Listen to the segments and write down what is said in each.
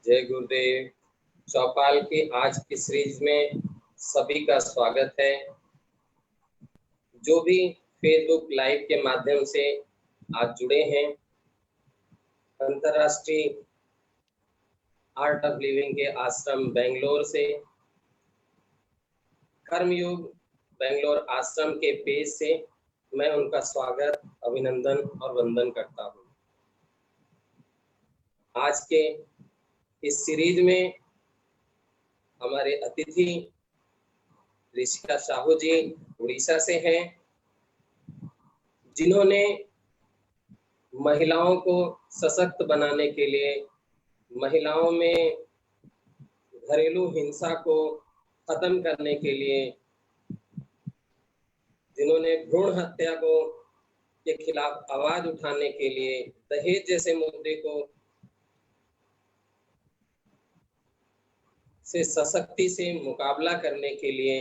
जय गुरुदेव। चौपाल की आज की सीरीज में सभी का स्वागत है। जो भी फेसबुक लाइव के माध्यम से आज जुड़े हैं, अंतर्राष्ट्रीय आर्ट ऑफ लिविंग के आश्रम बेंगलोर से, कर्मयोग बेंगलोर आश्रम के पेज से मैं उनका स्वागत, अभिनंदन और वंदन करता हूँ। आज के इस सीरीज में हमारे अतिथि ऋषिका साहू जी उड़ीसा से हैं, जिन्होंने महिलाओं को सशक्त बनाने के लिए, महिलाओं में घरेलू हिंसा को खत्म करने के लिए, जिन्होंने भ्रूण हत्या को के खिलाफ आवाज उठाने के लिए, दहेज जैसे मुद्दे को से सशक्ति से मुकाबला करने के लिए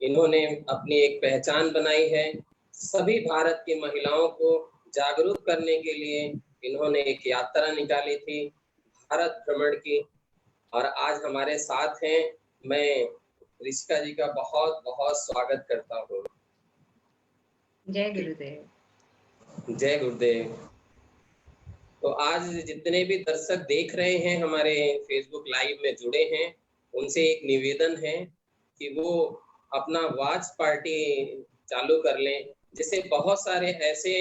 इन्होंने अपनी एक पहचान बनाई है। सभी भारत की महिलाओं को जागरूक करने के लिए इन्होंने एक यात्रा निकाली थी, भारत भ्रमण की, और आज हमारे साथ हैं। मैं ऋषिका जी का बहुत बहुत स्वागत करता हूँ। जय गुरुदेव। जय गुरुदेव। तो आज जितने भी दर्शक देख रहे हैं, हमारे फेसबुक लाइव में जुड़े हैं, उनसे एक निवेदन है कि वो अपना वॉच पार्टी चालू कर लें, जिससे बहुत सारे ऐसे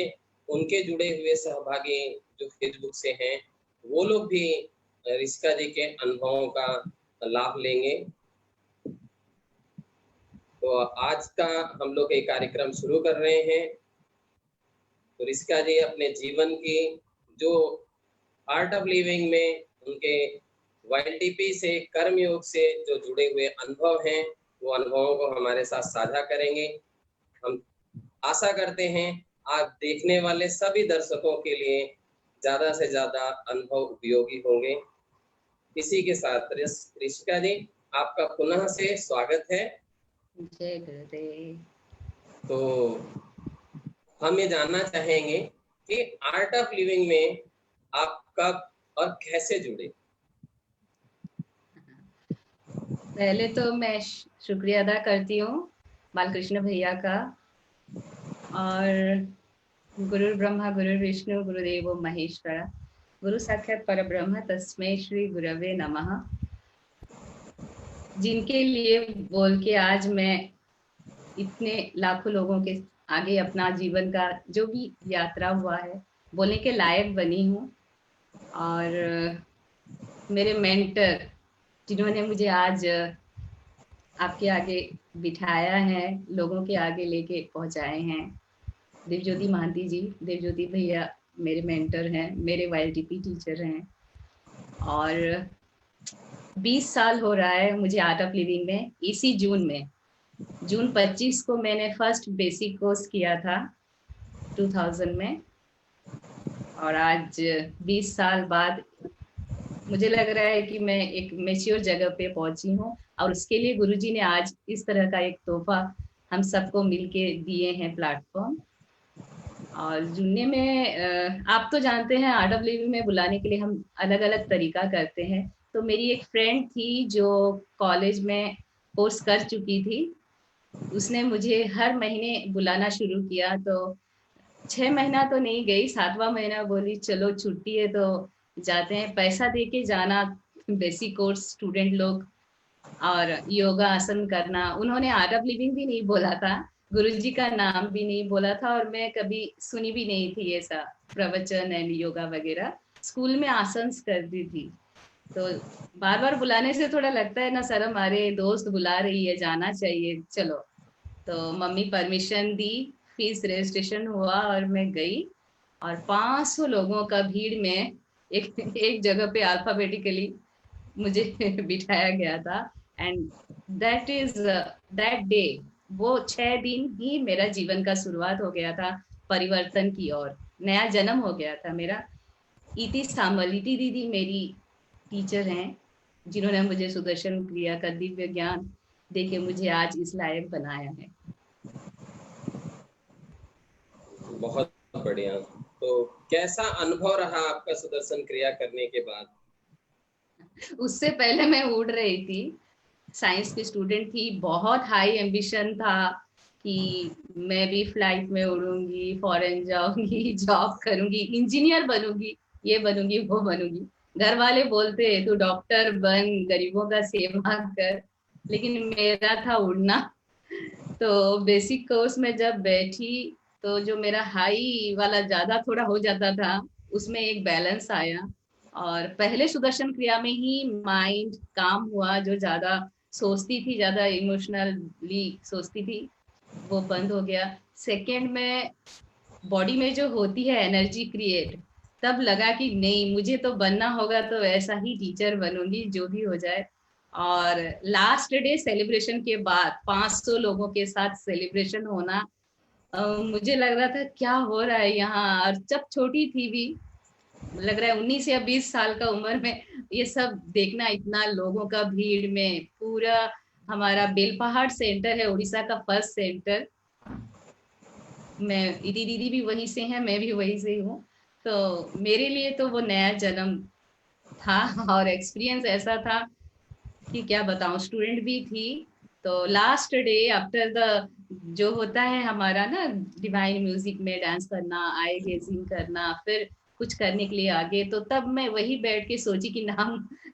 उनके जुड़े हुए सहभागी जो फेसबुक से हैं, वो लोग भी ऋषिका जी के अनुभवों का लाभ लेंगे। तो आज का हम लोग एक कार्यक्रम शुरू कर रहे हैं। तो ऋषिका जी अपने जीवन की, जो आर्ट ऑफ लिविंग में उनके YLTP से, कर्मयोग से जो जुड़े हुए अनुभव हैं, वो अनुभवों को हमारे साथ साझा करेंगे। हम आशा करते हैं आप देखने वाले सभी दर्शकों के लिए ज्यादा से ज्यादा अनुभव उपयोगी होंगे। इसी के साथ ऋषिका जी, आपका पुनः से स्वागत है। जय गुरुदेव। तो हम ये जानना चाहेंगे कि आर्ट ऑफ लिविंग में आप कब और कैसे जुड़े? पहले तो मैं शुक्रिया अदा करती हूँ बालकृष्ण भैया का, और गुरु ब्रह्मा गुरु विष्णु गुरुदेवो महेश्वरा, गुरु साक्षात परब्रह्म तस्मै श्री गुरवे नमः, जिनके लिए बोल के आज मैं इतने लाखों लोगों के आगे अपना जीवन का जो भी यात्रा हुआ है बोलने के लायक बनी हूँ। और मेरे मेंटर जिन्होंने मुझे आज आपके आगे बिठाया है, लोगों के आगे लेके पहुंचाए हैं, देवज्योति महांती जी, देवज्योति भैया मेरे मेंटर हैं, मेरे YLTP टीचर हैं। और 20 साल हो रहा है मुझे आर्ट ऑफ लिविंग में। इसी जून 25 को मैंने फर्स्ट बेसिक कोर्स किया था 2000 में, और आज 20 साल बाद मुझे लग रहा है कि मैं एक मैच्योर जगह पे पहुंची हूँ, और उसके लिए गुरुजी ने आज इस तरह का एक तोहफा हम सबको मिलके दिए हैं, प्लेटफॉर्म। और जुड़ने में आप तो जानते हैं आर्ट ऑफ लिविंग में बुलाने के लिए हम अलग अलग तरीका करते हैं। तो मेरी एक फ्रेंड थी जो कॉलेज में कोर्स कर चुकी थी, उसने मुझे हर महीने बुलाना शुरू किया। तो 6 महीना तो नहीं गई, 7वां महीना बोली चलो छुट्टी है तो जाते हैं, पैसा दे के जाना, बेसिक कोर्स स्टूडेंट लोग, और योगा आसन करना। उन्होंने आर्ट ऑफ लिविंग भी नहीं बोला था, गुरुजी का नाम भी नहीं बोला था, और मैं कभी सुनी भी नहीं थी ऐसा प्रवचन एंड योगा वगैरह। स्कूल में आसन करती थी, तो बार बार बुलाने से थोड़ा लगता है ना, शर्म, अरे दोस्त बुला रही है जाना चाहिए, चलो। तो मम्मी परमिशन दी, फीस रजिस्ट्रेशन हुआ और मैं गई, और 500 लोगों का भीड़ में एक जगह पे अल्फाबेटिकली मुझे बिठाया गया था। एंड दैट डे, वो 6 दिन ही मेरा जीवन का शुरुआत हो गया था परिवर्तन की ओर, नया जन्म हो गया था मेरा। इति सामल, इति दीदी मेरी टीचर हैं, जिन्होंने मुझे सुदर्शन क्रिया का दिव्य ज्ञान देके मुझे आज इस लायक बनाया है। बहुत बढ़िया। तो कैसा अनुभव रहा आपका सुदर्शन क्रिया करने के बाद? उससे पहले मैं उड़ रही थी। साइंस की स्टूडेंट थी, बहुत हाई एम्बिशन था कि मैं भी फ्लाइट में उड़ूंगी, फॉरेन जाऊंगी, जॉब करूंगी, इंजीनियर बनूंगी, ये बनूंगी, वो बनूंगी। घर वाले बोलते तू डॉक्टर बन, गरीबों का सेवा कर, लेकिन मेरा था उड़ना। तो बेसिक कोर्स में जब बैठी तो जो मेरा हाई वाला ज्यादा थोड़ा हो जाता था, उसमें एक बैलेंस आया। और पहले सुदर्शन क्रिया में ही माइंड काम हुआ, जो ज्यादा सोचती थी, ज्यादा इमोशनली सोचती थी, वो बंद हो गया। सेकंड में बॉडी में जो होती है एनर्जी क्रिएट, तब लगा कि नहीं, मुझे तो बनना होगा, तो ऐसा ही टीचर बनूंगी जो भी हो जाए। और लास्ट डे सेलिब्रेशन के बाद 500 लोगों के साथ सेलिब्रेशन होना, मुझे लग रहा था क्या हो रहा है यहाँ। और जब छोटी थी भी, लग रहा है 19 या 20 साल का उम्र में, ये सब देखना, इतना लोगों का भीड़ में पूरा। हमारा बेलपहाड़ सेंटर है उड़ीसा का फर्स्ट सेंटर, मैं दीदी दीदी भी वहीं से हैं, मैं भी वहीं से हूँ। तो मेरे लिए तो वो नया जन्म था। और एक्सपीरियंस ऐसा था कि क्या बताऊं, स्टूडेंट भी थी। तो लास्ट डे आफ्टर द, जो होता है हमारा ना डिवाइन म्यूजिक में डांस करना, आई गेजिंग करना, फिर कुछ करने के लिए आगे, तो तब मैं वही बैठ के सोची कि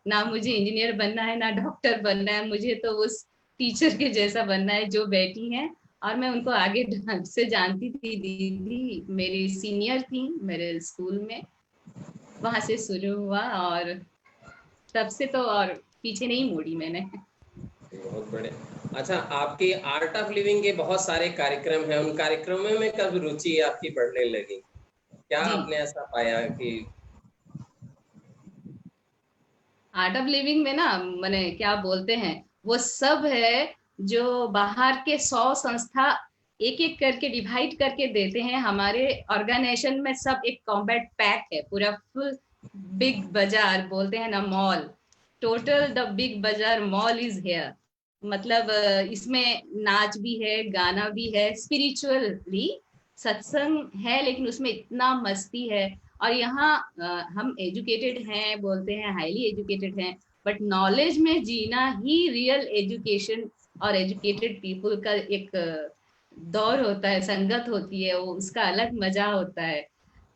ना मुझे इंजीनियर बनना है, ना डॉक्टर बनना है, मुझे तो उस टीचर के जैसा बनना है जो बैठी हैं। और मैं उनको आगे ढंग से जानती थी, दीदी मेरी सीनियर थी मेरे स्कूल में, वहां से शुरू हुआ। और तब से तो और पीछे नहीं मुड़ी मैंने। बहुत बड़े। अच्छा, आपके आर्ट ऑफ लिविंग के बहुत सारे कार्यक्रम हैं, उन कार्यक्रमों में कब रुचि आपकी बढ़ने लगी? क्या जी, आपने ऐसा पाया कि आर्ट ऑफ लिविंग में ना, मैंने क्या बोलते हैं, वो सब है जो बाहर के 100 संस्था एक एक करके डिवाइड करके देते हैं, हमारे ऑर्गेनाइजेशन में सब एक कॉम्बैट पैक है, पूरा फुल। बिग बाजार बोलते हैं ना, मॉल, टोटल द बिग बाजार मॉल इज हेयर। मतलब इसमें नाच भी है, गाना भी है, स्पिरिचुअली सत्संग है, लेकिन उसमें इतना मस्ती है। और यहाँ हम एजुकेटेड हैं, बोलते हैं हाईली एजुकेटेड हैं, बट नॉलेज में जीना ही रियल एजुकेशन और एजुकेटेड पीपल का एक दौर होता है, संगत होती है, वो उसका अलग मजा होता है।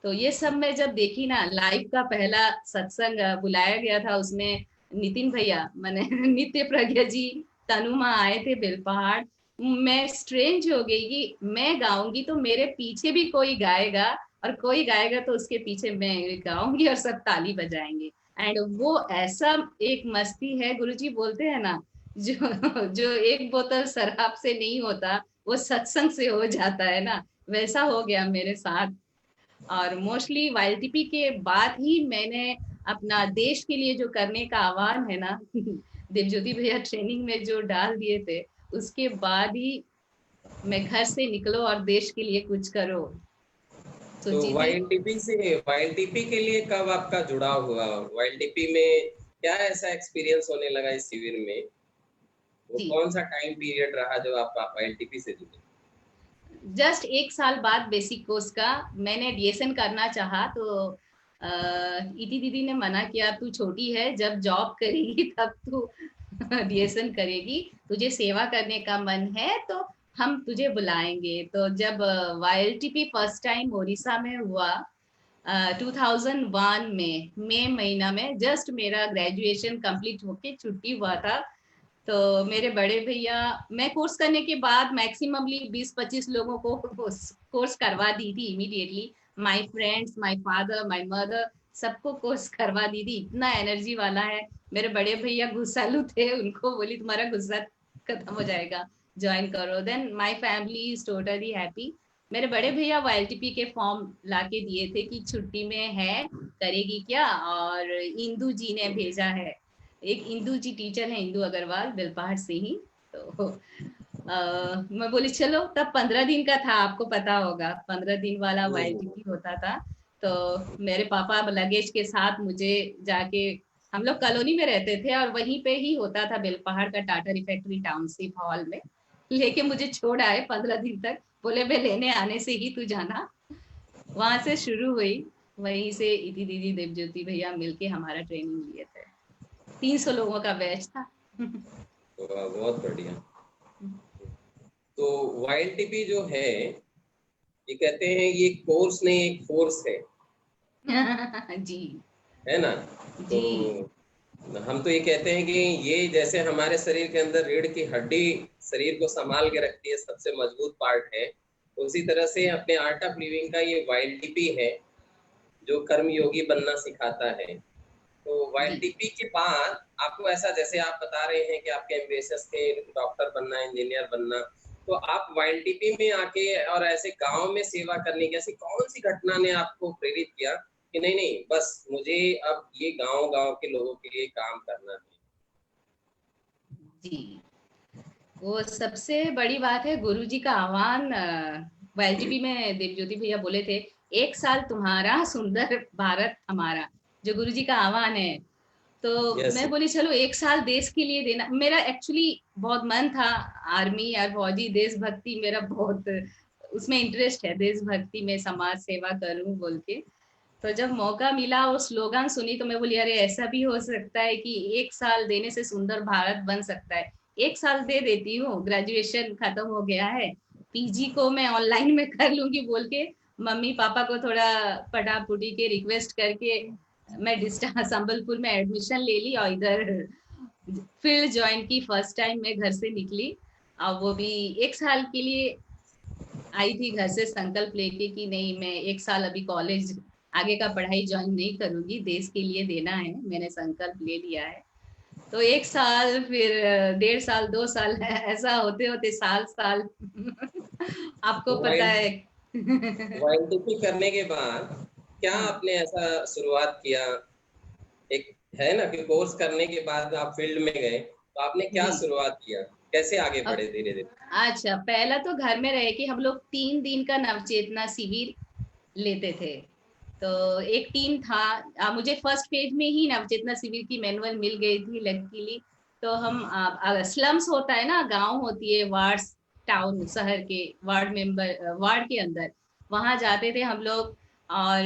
तो ये सब मैं जब देखी ना, लाइव का पहला सत्संग बुलाया गया था, उसमें नितिन भैया मैंने नित्य प्रज्ञा जी, तनुमा आए थे बेलपहाड़। मैं स्ट्रेंज हो गई कि मैं गाऊंगी तो मेरे पीछे भी कोई गाएगा, और कोई गाएगा तो उसके पीछे मैं गाऊंगी, और सब ताली बजाएंगे। एंड वो ऐसा एक मस्ती है, गुरुजी बोलते हैं ना, जो जो एक बोतल शराब से नहीं होता, वो सत्संग से हो जाता है ना, वैसा हो गया मेरे साथ। और मोस्टली वाईएलटीपी के बाद ही मैंने अपना देश के लिए जो करने का आह्वान है ना, देवज्योति भैया ट्रेनिंग में जो डाल दिए थे, उसके बाद ही मैं घर से निकलो और देश के लिए कुछ करो, तो सोची थी। वाईएलटीपी से, वाईएलटीपी के लिए कब आपका जुड़ाव हुआ? वाईएलटीपी में क्या ऐसा एक्सपीरियंस होने लगा इस शिविर में? वो जी, कौन सा टाइम पीरियड रहा जब आप वाईएलटीपी से जुड़े? जस्ट एक साल बाद बेसिक कोर्स का मैंने डीएसएन करना चाहा, तो इति दीदी ने मना किया, तू छोटी है, जब जॉब करेगी तब तू डीएसएन करेगी, तुझे सेवा करने का मन है तो हम तुझे बुलाएंगे। तो जब वाईएलटीपी फर्स्ट टाइम उड़ीसा में हुआ 2001 में मई महीना में, जस्ट मेरा ग्रेजुएशन कंप्लीट होके छुट्टी हुआ था, तो मेरे बड़े भैया, मैं कोर्स करने के बाद मैक्सिममली 20-25 लोगों को कोर्स करवा दी थी immediately. My friends, my father, my mother, सबको कोर्स करवा दी थी, इतना एनर्जी वाला है। मेरे बड़े भैया गुस्सालू थे, उनको बोली तुम्हारा गुस्सा खत्म हो जाएगा, ज्वाइन करो। Then my family is totally happy. मेरे बड़े भैया वाईएलटीपी के फॉर्म लाके दिए थे कि छुट्टी में है, करेगी क्या, और इंदू जी ने भेजा है, एक इंदू जी टीचर है, इंदू अग्रवाल, बेलपहाड़ से ही। तो मैं बोली चलो, तब 15 दिन का था, आपको पता होगा 15 दिन वाला वाईएलटीपी होता था। तो मेरे पापा लगेज के साथ मुझे जाके, हम लोग कॉलोनी में रहते थे और वहीं पे ही होता था बेलपहाड़ का टाटा रिफैक्ट्री टाउनशिप हॉल में, लेके मुझे छोड़ आए 15 दिन तक, बोले मैं लेने आने से ही तू जाना। वहां से शुरू हुई, वहीं से इति दीदी देवज्योति भैया मिलके हमारा ट्रेनिंग लिए थे। 300 लोगों का बैच था। बहुत बढ़िया। तो YLTP जो है, ये कहते हैं ये कोर्स नहीं, एक फोर्स है। जी है ना? तो जी हम तो ये कहते हैं कि ये जैसे हमारे शरीर के अंदर रीढ़ की हड्डी शरीर को संभाल के रखती है, सबसे मजबूत पार्ट है, उसी तरह से अपने आर्ट ऑफ लिविंग का ये YLTP है जो कर्म योगी बनना सिखाता है। तो जी YLTP के बाद आपको ऐसा, जैसे आप बता रहे हैं कि आपके एम्बिशियस थे डॉक्टर बनना, इंजीनियर बनना, तो आप YLTP में आके और ऐसे गांव में सेवा करने की ऐसी कौन सी घटना ने आपको प्रेरित किया कि नहीं नहीं बस मुझे अब ये गांव गांव के लोगों के लिए काम करना है? जी वो सबसे बड़ी बात है, गुरुजी का आह्वान। YLTP में देवज्योति भैया बोले थे, 1 साल तुम्हारा, सुंदर भारत हमारा, जो गुरुजी का आह्वान है। तो यस। मैं बोली चलो 1 साल देश के लिए देना। मेरा एक्चुअली बहुत मन था, आर्मी या फौजी, देशभक्ति मेरा बहुत उसमें इंटरेस्ट है, देशभक्ति में समाज सेवा करूं बोल के। तो जब मौका मिला, वो स्लोगन सुनी, तो मैं बोली अरे ऐसा भी हो सकता है कि 1 साल देने से सुंदर भारत बन सकता है। 1 साल दे देती हूँ, ग्रेजुएशन खत्म हो गया है, PG को मैं ऑनलाइन में कर लूंगी बोल के मम्मी पापा को थोड़ा पटापुटी के रिक्वेस्ट करके मैं डिस्टेंस संबलपुर में एडमिशन ले ली और इधर फील्ड ज्वाइन की। फर्स्ट टाइम मैं घर से निकली, और वो भी 1 साल के लिए आई थी घर से संकल्प लेके कि नहीं, मैं 1 साल अभी कॉलेज आगे का पढ़ाई ज्वाइन नहीं करूंगी, देश के लिए देना है, मैंने संकल्प ले लिया है। तो 1 साल, फिर 1.5 साल, 2 साल, ऐसा होते होते साल साल आपको तो पता है। YLTP करने के बाद क्या हाँ आपने ऐसा शुरुआत किया? एक है ना कि कोर्स करने के बाद आप फील्ड में गए, तो आपने क्या जी। शुरुआत किया, कैसे आगे अब बढ़े धीरे धीरे? अच्छा, पहला तो घर में रहे कि हम लोग 3 दिन का नवचेतना शिविर लेते थे। तो एक टीम था, मुझे फर्स्ट पेज में ही नवचेतना शिविर की मैनुअल मिल गई थी लकीली। तो हम स्लम्स होता है ना, गांव होती है, वार्ड्स, टाउन, शहर के वार्ड मेंबर, वार्ड के अंदर वहां जाते थे हम लोग। और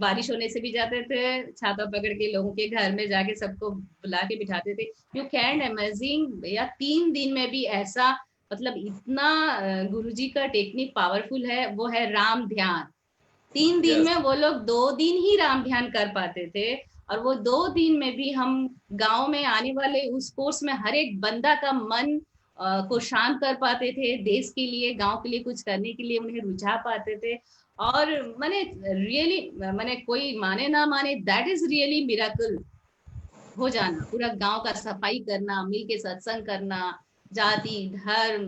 बारिश होने से भी जाते थे, छाता पकड़ के लोगों के घर में जाके सबको बुला के बिठाते थे। यू कैन इमेजिन, या 3 दिन में भी ऐसा, मतलब इतना गुरुजी का टेक्निक पावरफुल है, वो है राम ध्यान। 3 दिन यस। में वो लोग 2 दिन ही राम ध्यान कर पाते थे। और वो 2 दिन में भी हम गांव में आने वाले उस कोर्स में हर एक बंदा का मन को शांत कर पाते थे, देश के लिए, गांव के लिए कुछ करने के लिए उन्हें रुझा पाते थे। और मैंने रियली, मैंने कोई माने ना माने, दैट इज रियली मिराकल हो जाना। पूरा गांव का सफाई करना, मिल के सत्संग करना, जाति धर्म,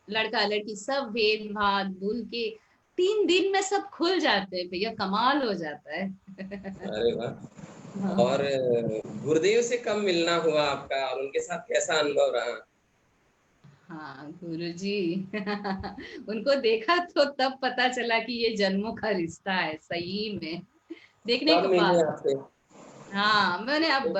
लड़का लड़की सब भेदभाव भूल के 3 दिन में सब खुल जाते हैं भैया, कमाल हो जाता है। अरे वाह। और हाँ गुरुदेव से कब मिलना हुआ आपका और उनके साथ कैसा अनुभव रहा? हाँ गुरुजी। उनको देखा तो तब पता चला कि ये जन्मों का रिश्ता है सही में, देखने कब के मिले बाद। आपसे? हाँ मैंने अब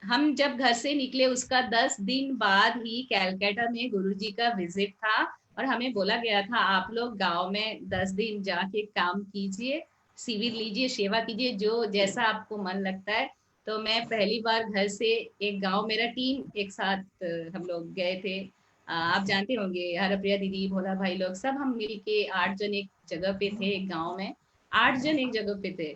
हम जब घर से निकले उसका 10 दिन बाद ही कैलकाटा में गुरुजी का विजिट था। और हमें बोला गया था आप लोग गांव में 10 दिन जाके काम कीजिए, शिविर लीजिए, सेवा कीजिए, जो जैसा आपको मन लगता है। तो मैं पहली बार घर से एक गांव, मेरा टीम एक साथ हम लोग गए थे। आप जानते होंगे, हरप्रिया दीदी, भोला भाई, लोग सब हम मिल के 8 जन एक जगह पे थे, एक गाँव में 8 जन एक जगह पे थे।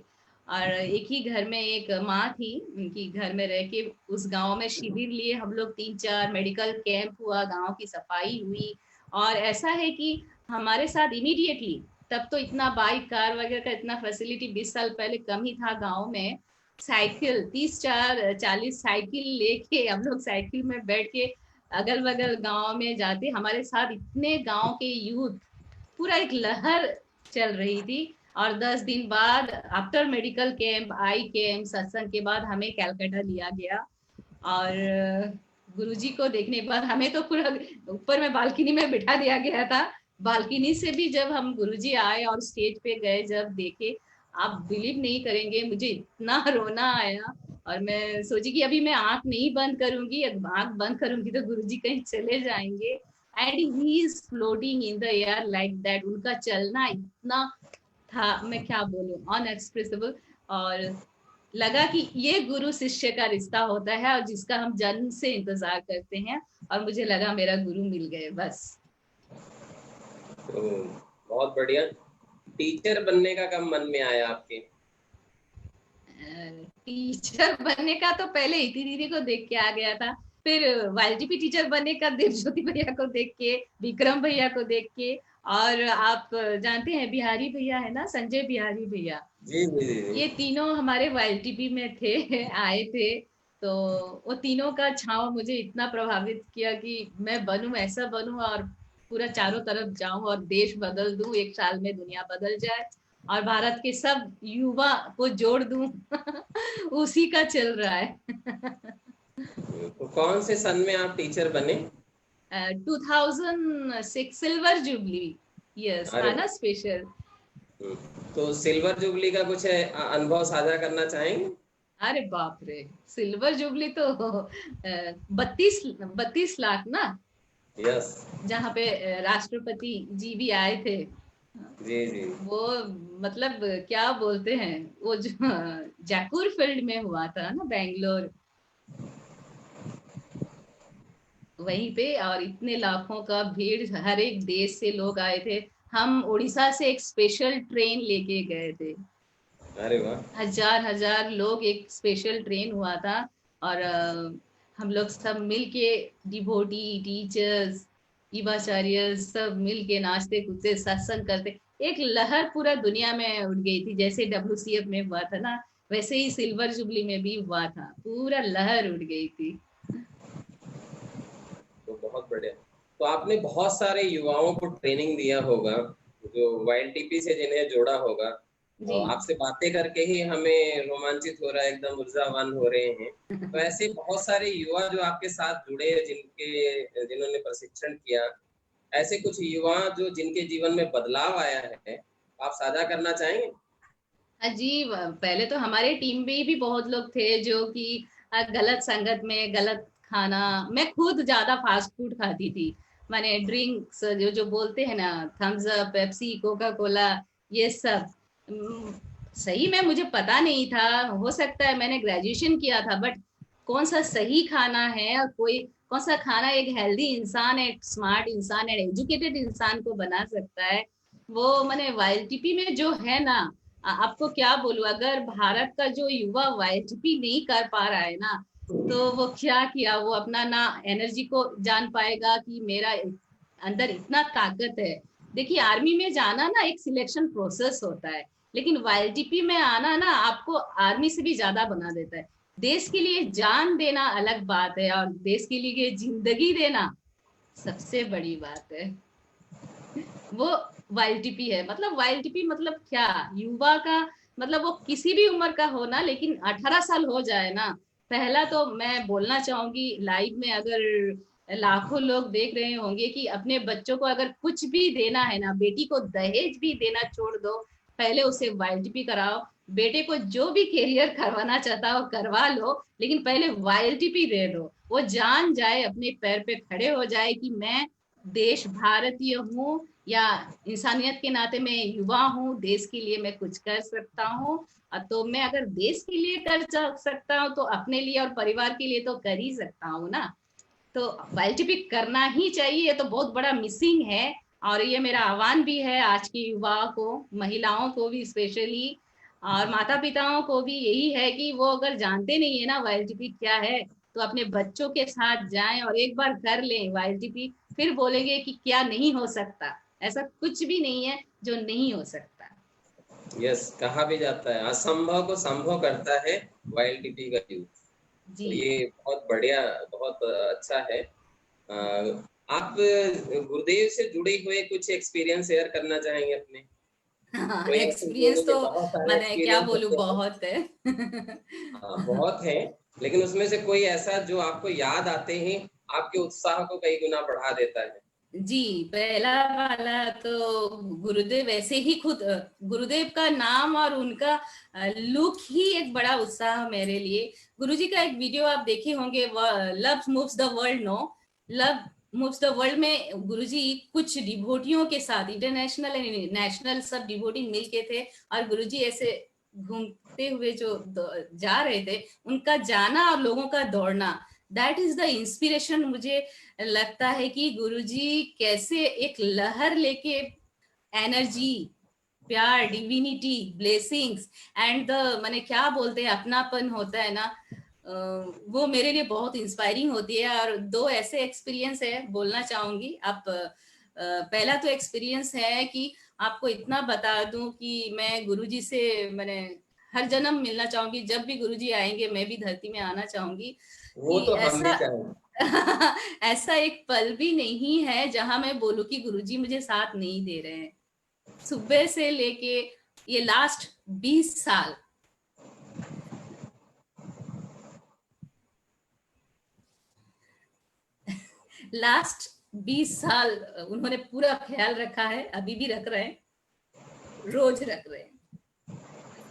और एक ही घर में एक माँ थी, उनकी घर में रह के उस गांव में शिविर लिए हम लोग। 3-4 मेडिकल कैंप हुआ, गांव की सफाई हुई। और ऐसा है कि हमारे साथ इमीडिएटली, तब तो इतना बाइक कार वगैरह का इतना फैसिलिटी 20 साल पहले कम ही था गांव में। साइकिल 30-40 साइकिल लेके हम लोग साइकिल में बैठ के अगल बगल गांव में जाते, हमारे साथ इतने गांव के यूथ, पूरा एक लहर चल रही थी। और 10 दिन बाद आफ्टर मेडिकल कैंप, आई कैंप, सत्संग के बाद हमें कैलकाटा लिया गया। और गुरुजी को देखने के बाद हमें तो पूरा ऊपर में बालकनी में बिठा दिया गया था। बालकनी से भी जब हम गुरुजी आए और स्टेज पे गए, जब देखे, आप बिलीव नहीं करेंगे, मुझे इतना रोना आया। और मैं सोची कि अभी मैं आंख नहीं बंद करूंगी, आंख बंद करूंगी तो गुरुजी कहीं चले जाएंगे। And he is floating in the air like that, उनका चलना इतना था, मैं क्या बोलूं, अनएक्सप्रेसिबल। और लगा कि ये गुरु शिष्य का रिश्ता होता है और जिसका हम जन्म से इंतजार करते हैं, और मुझे लगा मेरा गुरु मिल गए बस। तो बहुत बढ़िया। टीचर बनने का कब मन में आया आपके? टीचर बनने का तो पहले इति दीदी को देख के आ गया था, फिर वाईटीपी टीचर बनने का देवज्योति भैया को देख के, विक्रम भैया को देख के, और आप जानते हैं बिहारी भैया है ना, संजय बिहारी भैया, जी जी जी। ये तीनों हमारे वाईटीपी में थे आए थे। तो वो तीनों का छांव मुझे इतना प्रभावित किया कि मैं बनूं, ऐसा बनूं और पूरा चारों तरफ जाऊं और देश बदल दूं, एक साल में दुनिया बदल जाए और भारत के सब युवा को जोड़ दूं उसी का चल रहा है। तो कौन से सन में आप टीचर बने? 2006 सिल्वर जुबली, यस अरे था ना स्पेशल। तो सिल्वर जुबली का कुछ अनुभव साझा करना चाहेंगे? अरे बाप रे, सिल्वर जुबली तो 32 लाख ना। यस। जहाँ पे राष्ट्रपति जी भी आए थे। जी जी। वो मतलब क्या बोलते हैं, वो जो जयपुर फील्ड में हुआ था ना, बेंगलोर, वहीं पे, और इतने लाखों का भीड़, हर एक देश से लोग आए थे। हम उड़ीसा से एक स्पेशल ट्रेन लेके गए थे। अरे वाह। हजार हजार लोग, एक स्पेशल ट्रेन हुआ था, और हम लोग सब मिल के, डिवोटी, टीचर्स, युवाचार्य, सब मिल के नाचते कूदते सत्संग करते। एक लहर पूरा दुनिया में उठ गई थी, जैसे WCF में हुआ था ना, वैसे ही सिल्वर जुबली में भी हुआ था, पूरा लहर उठ गई थी। तो बहुत बढ़िया। तो आपने बहुत सारे युवाओं को ट्रेनिंग दिया होगा, जो वाईएलटीपी से जिन्हें जोड़ा होगा, जी। और आपसे बातें करके ही हमें रोमांचित हो रहा है, एकदम ऊर्जावान हो रहे हैं। तो ऐसे बहुत सारे युवा जो आपके साथ जुड़े, जिन्होंने प्रशिक्षण किया, ऐसे कुछ युवा जो जिनके जीवन में बदलाव आया है, आप साझा करना चाहेंगे? जी, पहले तो हमारे टीम में भी बहुत लोग थे जो कि गलत संगत में, गलत खाना, मैं खुद ज्यादा फास्ट फूड खाती थी, माने ड्रिंक्स जो बोलते हैं ना, Thums Up, Pepsi, Coca Cola, ये सब। सही में मुझे पता नहीं था, हो सकता है मैंने ग्रेजुएशन किया था, बट कौन सा सही खाना है और कोई कौन सा खाना एक हेल्दी इंसान, एक स्मार्ट इंसान, एक एजुकेटेड इंसान को बना सकता है, वो मैंने वाईटीपी में जो है ना, आपको क्या बोलूं, अगर भारत का जो युवा वाईटीपी नहीं कर पा रहा है ना, तो वो क्या किया, वो अपना ना एनर्जी को जान पाएगा कि मेरा अंदर इतना ताकत है। देखिए, आर्मी में जाना ना एक सिलेक्शन प्रोसेस होता है, लेकिन वाईटीपी में आना ना आपको आर्मी से भी ज्यादा बना देता है। देश के लिए जान देना अलग बात है, और देश के लिए जिंदगी देना सबसे बड़ी बात है। वो वाईटीपी है, मतलब वाईटीपी मतलब क्या, युवा का मतलब वो किसी भी उम्र का हो ना, लेकिन 18 साल हो जाए ना। पहला तो मैं बोलना चाहूंगी, लाइव में अगर लाखों लोग देख रहे होंगे, कि अपने बच्चों को अगर कुछ भी देना है ना, बेटी को दहेज भी देना छोड़ दो, पहले उसे वाईटीपी कराओ। बेटे को जो भी करियर करवाना चाहता हो करवा लो, लेकिन पहले वाईटीपी दे दो, वो जान जाए, अपने पैर पे खड़े हो जाए कि मैं देश भारतीय हूँ, या इंसानियत के नाते मैं युवा हूँ, देश के लिए मैं कुछ कर सकता हूँ। तो मैं अगर देश के लिए कर सकता हूँ, तो अपने लिए और परिवार के लिए तो कर ही सकता हूँ ना। तो वाईटीपी करना ही चाहिए, ये तो बहुत बड़ा मिसिंग है। और ये मेरा आह्वान भी है आज के युवाओं को, महिलाओं को भी स्पेशली, और माता पिताओं को भी यही है कि वो अगर जानते नहीं है ना वाईटीपी क्या है, तो अपने बच्चों के साथ जाएं और एक बार कर लें वाईटीपी, फिर बोलेंगे कि क्या नहीं हो सकता। ऐसा कुछ भी नहीं है जो नहीं हो सकता। यस, कहा भी जाता है असंभव को संभव करता है वाईएलटीपी का यूज। जी। तो ये बहुत बढ़िया, बहुत अच्छा है। आप गुरुदेव से जुड़े हुए कुछ एक्सपीरियंस शेयर करना चाहेंगे अपने? हाँ, कोई ऐसे एक्सपीरियंस जिंदगी तो में बहुत सारे मैंने क्या एक्सपीरियंस बोलूं, होते हैं। बहुत है। हाँ, बहुत है, लेकिन उसमें से कोई ऐसा जो आपको याद आते ही आपके उत्साह को कई गुना बढ़ा देता है? जी, पहला वाला तो गुरुदेव, ऐसे ही खुद गुरुदेव का नाम और उनका लुक ही एक बड़ा उत्साह मेरे लिए। गुरुजी का एक वीडियो आप देखे होंगे, love moves the world, no, love moves the world में गुरुजी कुछ डिवोटियों के साथ, इंटरनेशनल एंड नेशनल सब डिवोटी मिल के थे, और गुरुजी ऐसे घूमते हुए जो जा रहे थे, उनका जाना और लोगों का दौड़ना, दैट इज द इंस्पिरेशन। मुझे लगता है कि गुरुजी कैसे एक लहर लेके एनर्जी, प्यार, डिविनिटी, ब्लेसिंग्स एंड द मैंने क्या बोलते हैं अपनापन होता है ना, वो मेरे लिए बहुत इंस्पायरिंग होती है। और दो ऐसे एक्सपीरियंस है बोलना चाहूंगी। आप पहला तो एक्सपीरियंस है कि आपको इतना बता दूं कि मैं गुरुजी से मैंने हर जन्म मिलना चाहूंगी। जब भी गुरुजी आएंगे मैं भी धरती में आना चाहूंगी वो कि तो हम भी ऐसा चाहेंगे। ऐसा एक पल भी नहीं है जहां मैं बोलूं कि गुरुजी मुझे साथ नहीं दे रहे हैं। सुबह से लेके ये लास्ट 20 साल, लास्ट 20 साल उन्होंने पूरा ख्याल रखा है, अभी भी रख रहे हैं, रोज रख रहे हैं।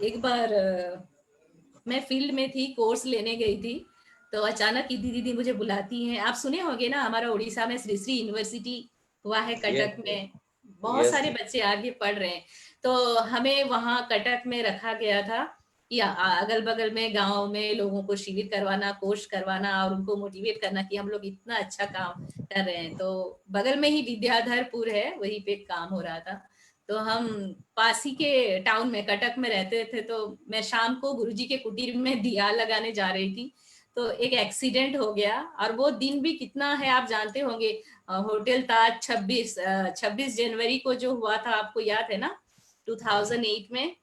एक बार मैं फील्ड में थी, कोर्स लेने गई थी, तो अचानक दीदी दीदी मुझे बुलाती हैं। आप सुने होंगे ना, हमारा उड़ीसा में श्री श्री यूनिवर्सिटी हुआ है यस, कटक में, बहुत यस। सारे बच्चे आगे पढ़ रहे हैं। तो हमें वहां कटक में रखा गया था कि अगल बगल में गांव में लोगों को शिविर करवाना, कोर्स करवाना और उनको मोटिवेट करना कि हम लोग इतना अच्छा काम कर रहे हैं। तो बगल में ही विद्याधरपुर है, वहीं पे काम हो रहा था। तो हम पास ही के टाउन में कटक में रहते थे। तो मैं शाम को गुरुजी के कुटीर में दिया लगाने जा रही थी, तो एक एक्सीडेंट हो गया। और वो दिन भी कितना है आप जानते होंगे, होटल ताज 26 जनवरी को जो हुआ था, आपको याद है ना, 2008 में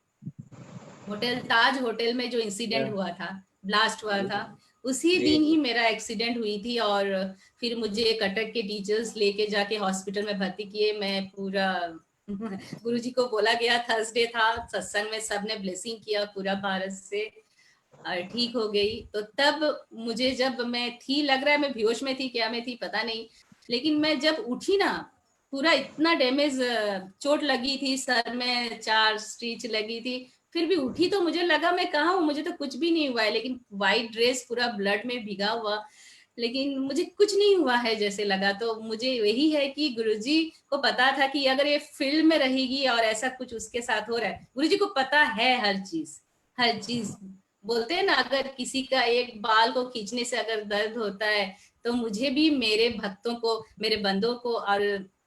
होटल ताज होटल में जो इंसिडेंट हुआ था, ब्लास्ट हुआ था, उसी जी, दिन ही जी। मेरा एक्सीडेंट हुई थी। और फिर मुझे कटक के टीचर्स लेके जाके हॉस्पिटल में भर्ती किए। मैं पूरा गुरुजी को बोला गया, थर्सडे था, सत्संग में सबने ब्लेसिंग किया पूरा भारत से, और ठीक हो गई। तो तब मुझे, जब मैं थी, लग रहा है मैं बेहोश में थी, क्या मैं थी पता नहीं, लेकिन मैं जब उठी ना, पूरा इतना डैमेज, चोट लगी थी सर में, 4 स्टिच लगी थी, फिर भी उठी तो मुझे लगा मैं कहाँ हूँ, मुझे तो कुछ भी नहीं हुआ है। लेकिन व्हाइट ड्रेस पूरा ब्लड में भीगा हुआ, लेकिन मुझे कुछ नहीं हुआ है जैसे लगा। तो मुझे यही है कि गुरुजी को पता था कि अगर ये फील्ड में रहेगी और ऐसा कुछ उसके साथ हो रहा है, गुरुजी को पता है हर चीज, हर चीज। बोलते हैं ना, अगर किसी का एक बाल को खींचने से अगर दर्द होता है, तो मुझे भी, मेरे भक्तों को, मेरे बंदों को और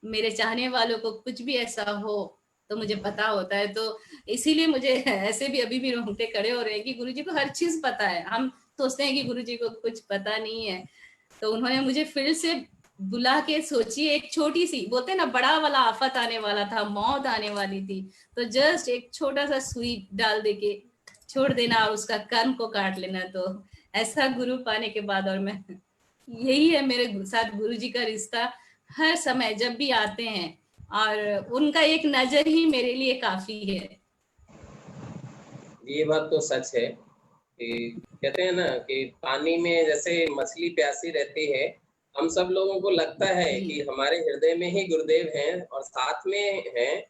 मेरे चाहने वालों को कुछ भी ऐसा हो तो मुझे पता होता है। तो इसीलिए मुझे ऐसे भी अभी भी रोंगटे खड़े हो रहे हैं कि गुरुजी को हर चीज पता है। हम सोचते हैं कि गुरुजी को कुछ पता नहीं है। तो उन्होंने मुझे फिर से बुला के, सोचिए, एक छोटी सी, बोलते हैं ना, बड़ा वाला आफत आने वाला था, मौत आने वाली थी, तो जस्ट एक छोटा सा सुई डाल दे के छोड़ देना और उसका कर्म को काट लेना। तो ऐसा गुरु पाने के बाद, और मैं, यही है मेरे साथ गुरुजी का रिश्ता। हर समय जब भी आते हैं, और उनका एक नजर ही मेरे लिए काफी है। ये बात तो सच है कि कहते हैं ना कि पानी में जैसे मछली प्यासी रहती है, हम सब लोगों को लगता है जी, कि हमारे हृदय में ही गुरुदेव हैं और साथ में हैं,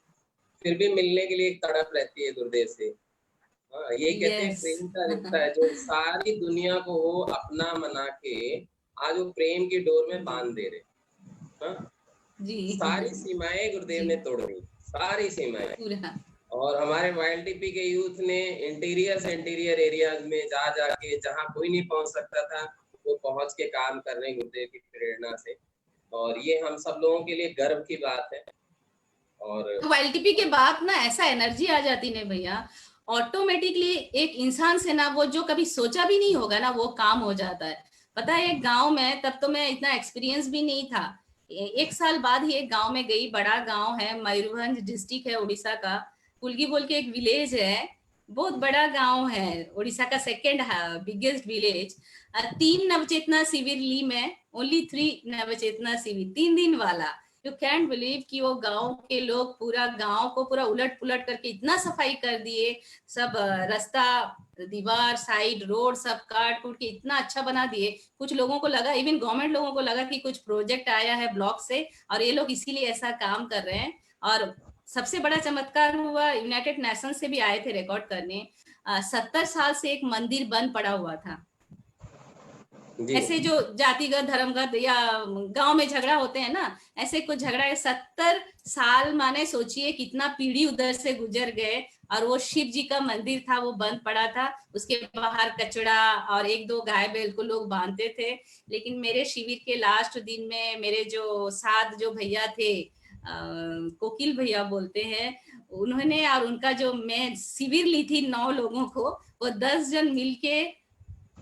फिर भी मिलने के लिए एक तड़प रहती है गुरुदेव से। हाँ, यही कहते हैं यस। प्रेम का रिश्ता है जो सारी दुनिया को वो अपना मना के आज वो प्रेम की डोर में जी, बांध दे रहे। हाँ, जी, सारी सीमाएं गुरुदेव जी, ने तोड़ दी, सारी सीमाएं। पूरा, और हमारे वाईएलटीपी के यूथ ने इंटीरियर से इंटीरियर एरियाज में जा जाके जहाँ कोई नहीं पहुंच सकता था, वो पहुंच के काम कर रहे हैं गुरुदेव की प्रेरणा से। और ये हम सब लोगों के लिए गर्व की बात है। और तो एलटीपी के बाद ना ऐसा एनर्जी आ जाती है भैया, ऑटोमेटिकली एक इंसान से ना, वो जो कभी सोचा भी नहीं होगा ना, वो काम हो जाता है। पता है, एक गांव में, तब तो मैं इतना एक्सपीरियंस भी नहीं था, एक साल बाद ही एक गांव में गई, बड़ा गांव है, मयूरभंज डिस्ट्रिक्ट है उड़ीसा का, कुलगी बोल के एक विलेज है, बहुत बड़ा गांव है, उड़ीसा का सेकेंड बिगेस्ट विलेज। 3 नवचेतना शिविर ली मैं, ओनली 3 नवचेतना शिविर, 3 दिन वाला। यू कैन बिलीव कि वो गांव के लोग पूरा गांव को पूरा उलट पुलट करके इतना सफाई कर दिए, सब रास्ता, दीवार, साइड, रोड सब काट कूट के इतना अच्छा बना दिए। कुछ लोगों को लगा, इवन गवर्नमेंट लोगों को लगा कि कुछ प्रोजेक्ट आया है ब्लॉक से और ये लोग इसीलिए ऐसा काम कर रहे हैं। और सबसे बड़ा चमत्कार हुआ, यूनाइटेड नेशन से भी आए थे रिकॉर्ड करने। 70 साल से एक मंदिर बंद पड़ा हुआ था, ऐसे जो जातिगत धर्मगत या गांव में झगड़ा होते हैं ना, ऐसे कुछ झगड़ा है। 70 साल माने सोचिए कितना पीढ़ी उधर से गुजर गए, और वो शिव जी का मंदिर था, वो बंद पड़ा था, उसके बाहर कचड़ा और एक दो गाय बैल को लोग बांधते थे। लेकिन मेरे शिविर के लास्ट दिन में मेरे जो साथ जो भैया थे, कोकिल भैया बोलते हैं, उन्होंने, और उनका जो मैं शिविर ली थी 9 लोगों को, वो 10 जन मिलके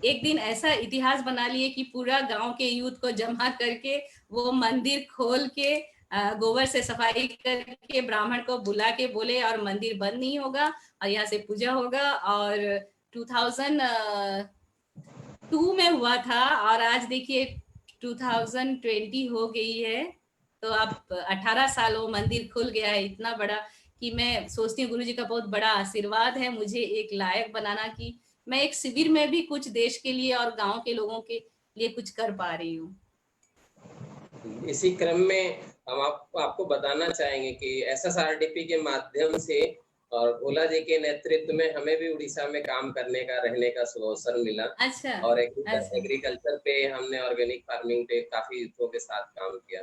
एक दिन ऐसा इतिहास बना लिए कि पूरा गांव के यूथ को जमा करके वो मंदिर खोल के गोबर से सफाई करके ब्राह्मण को बुला के बोले और मंदिर बंद नहीं होगा और यहाँ से पूजा होगा। और 2002 में हुआ था और आज देखिए 2020 हो गई है, तो आप 18 साल वो मंदिर खुल गया है इतना बड़ा, कि मैं सोचती हूँ गुरु जी का बहुत बड़ा आशीर्वाद है मुझे एक लायक बनाना, कि मैं एक शिविर में भी कुछ देश के लिए और गांव के लोगों के लिए कुछ कर पा रही हूँ। इसी क्रम में हम आपको बताना चाहेंगे कि SSRDP के माध्यम से और भोला जी के नेतृत्व में हमें भी उड़ीसा में काम करने का, रहने का अवसर मिला। अच्छा, और अच्छा। एग्रीकल्चर पे हमने ऑर्गेनिक फार्मिंग पे काफी युद्धों के साथ काम किया।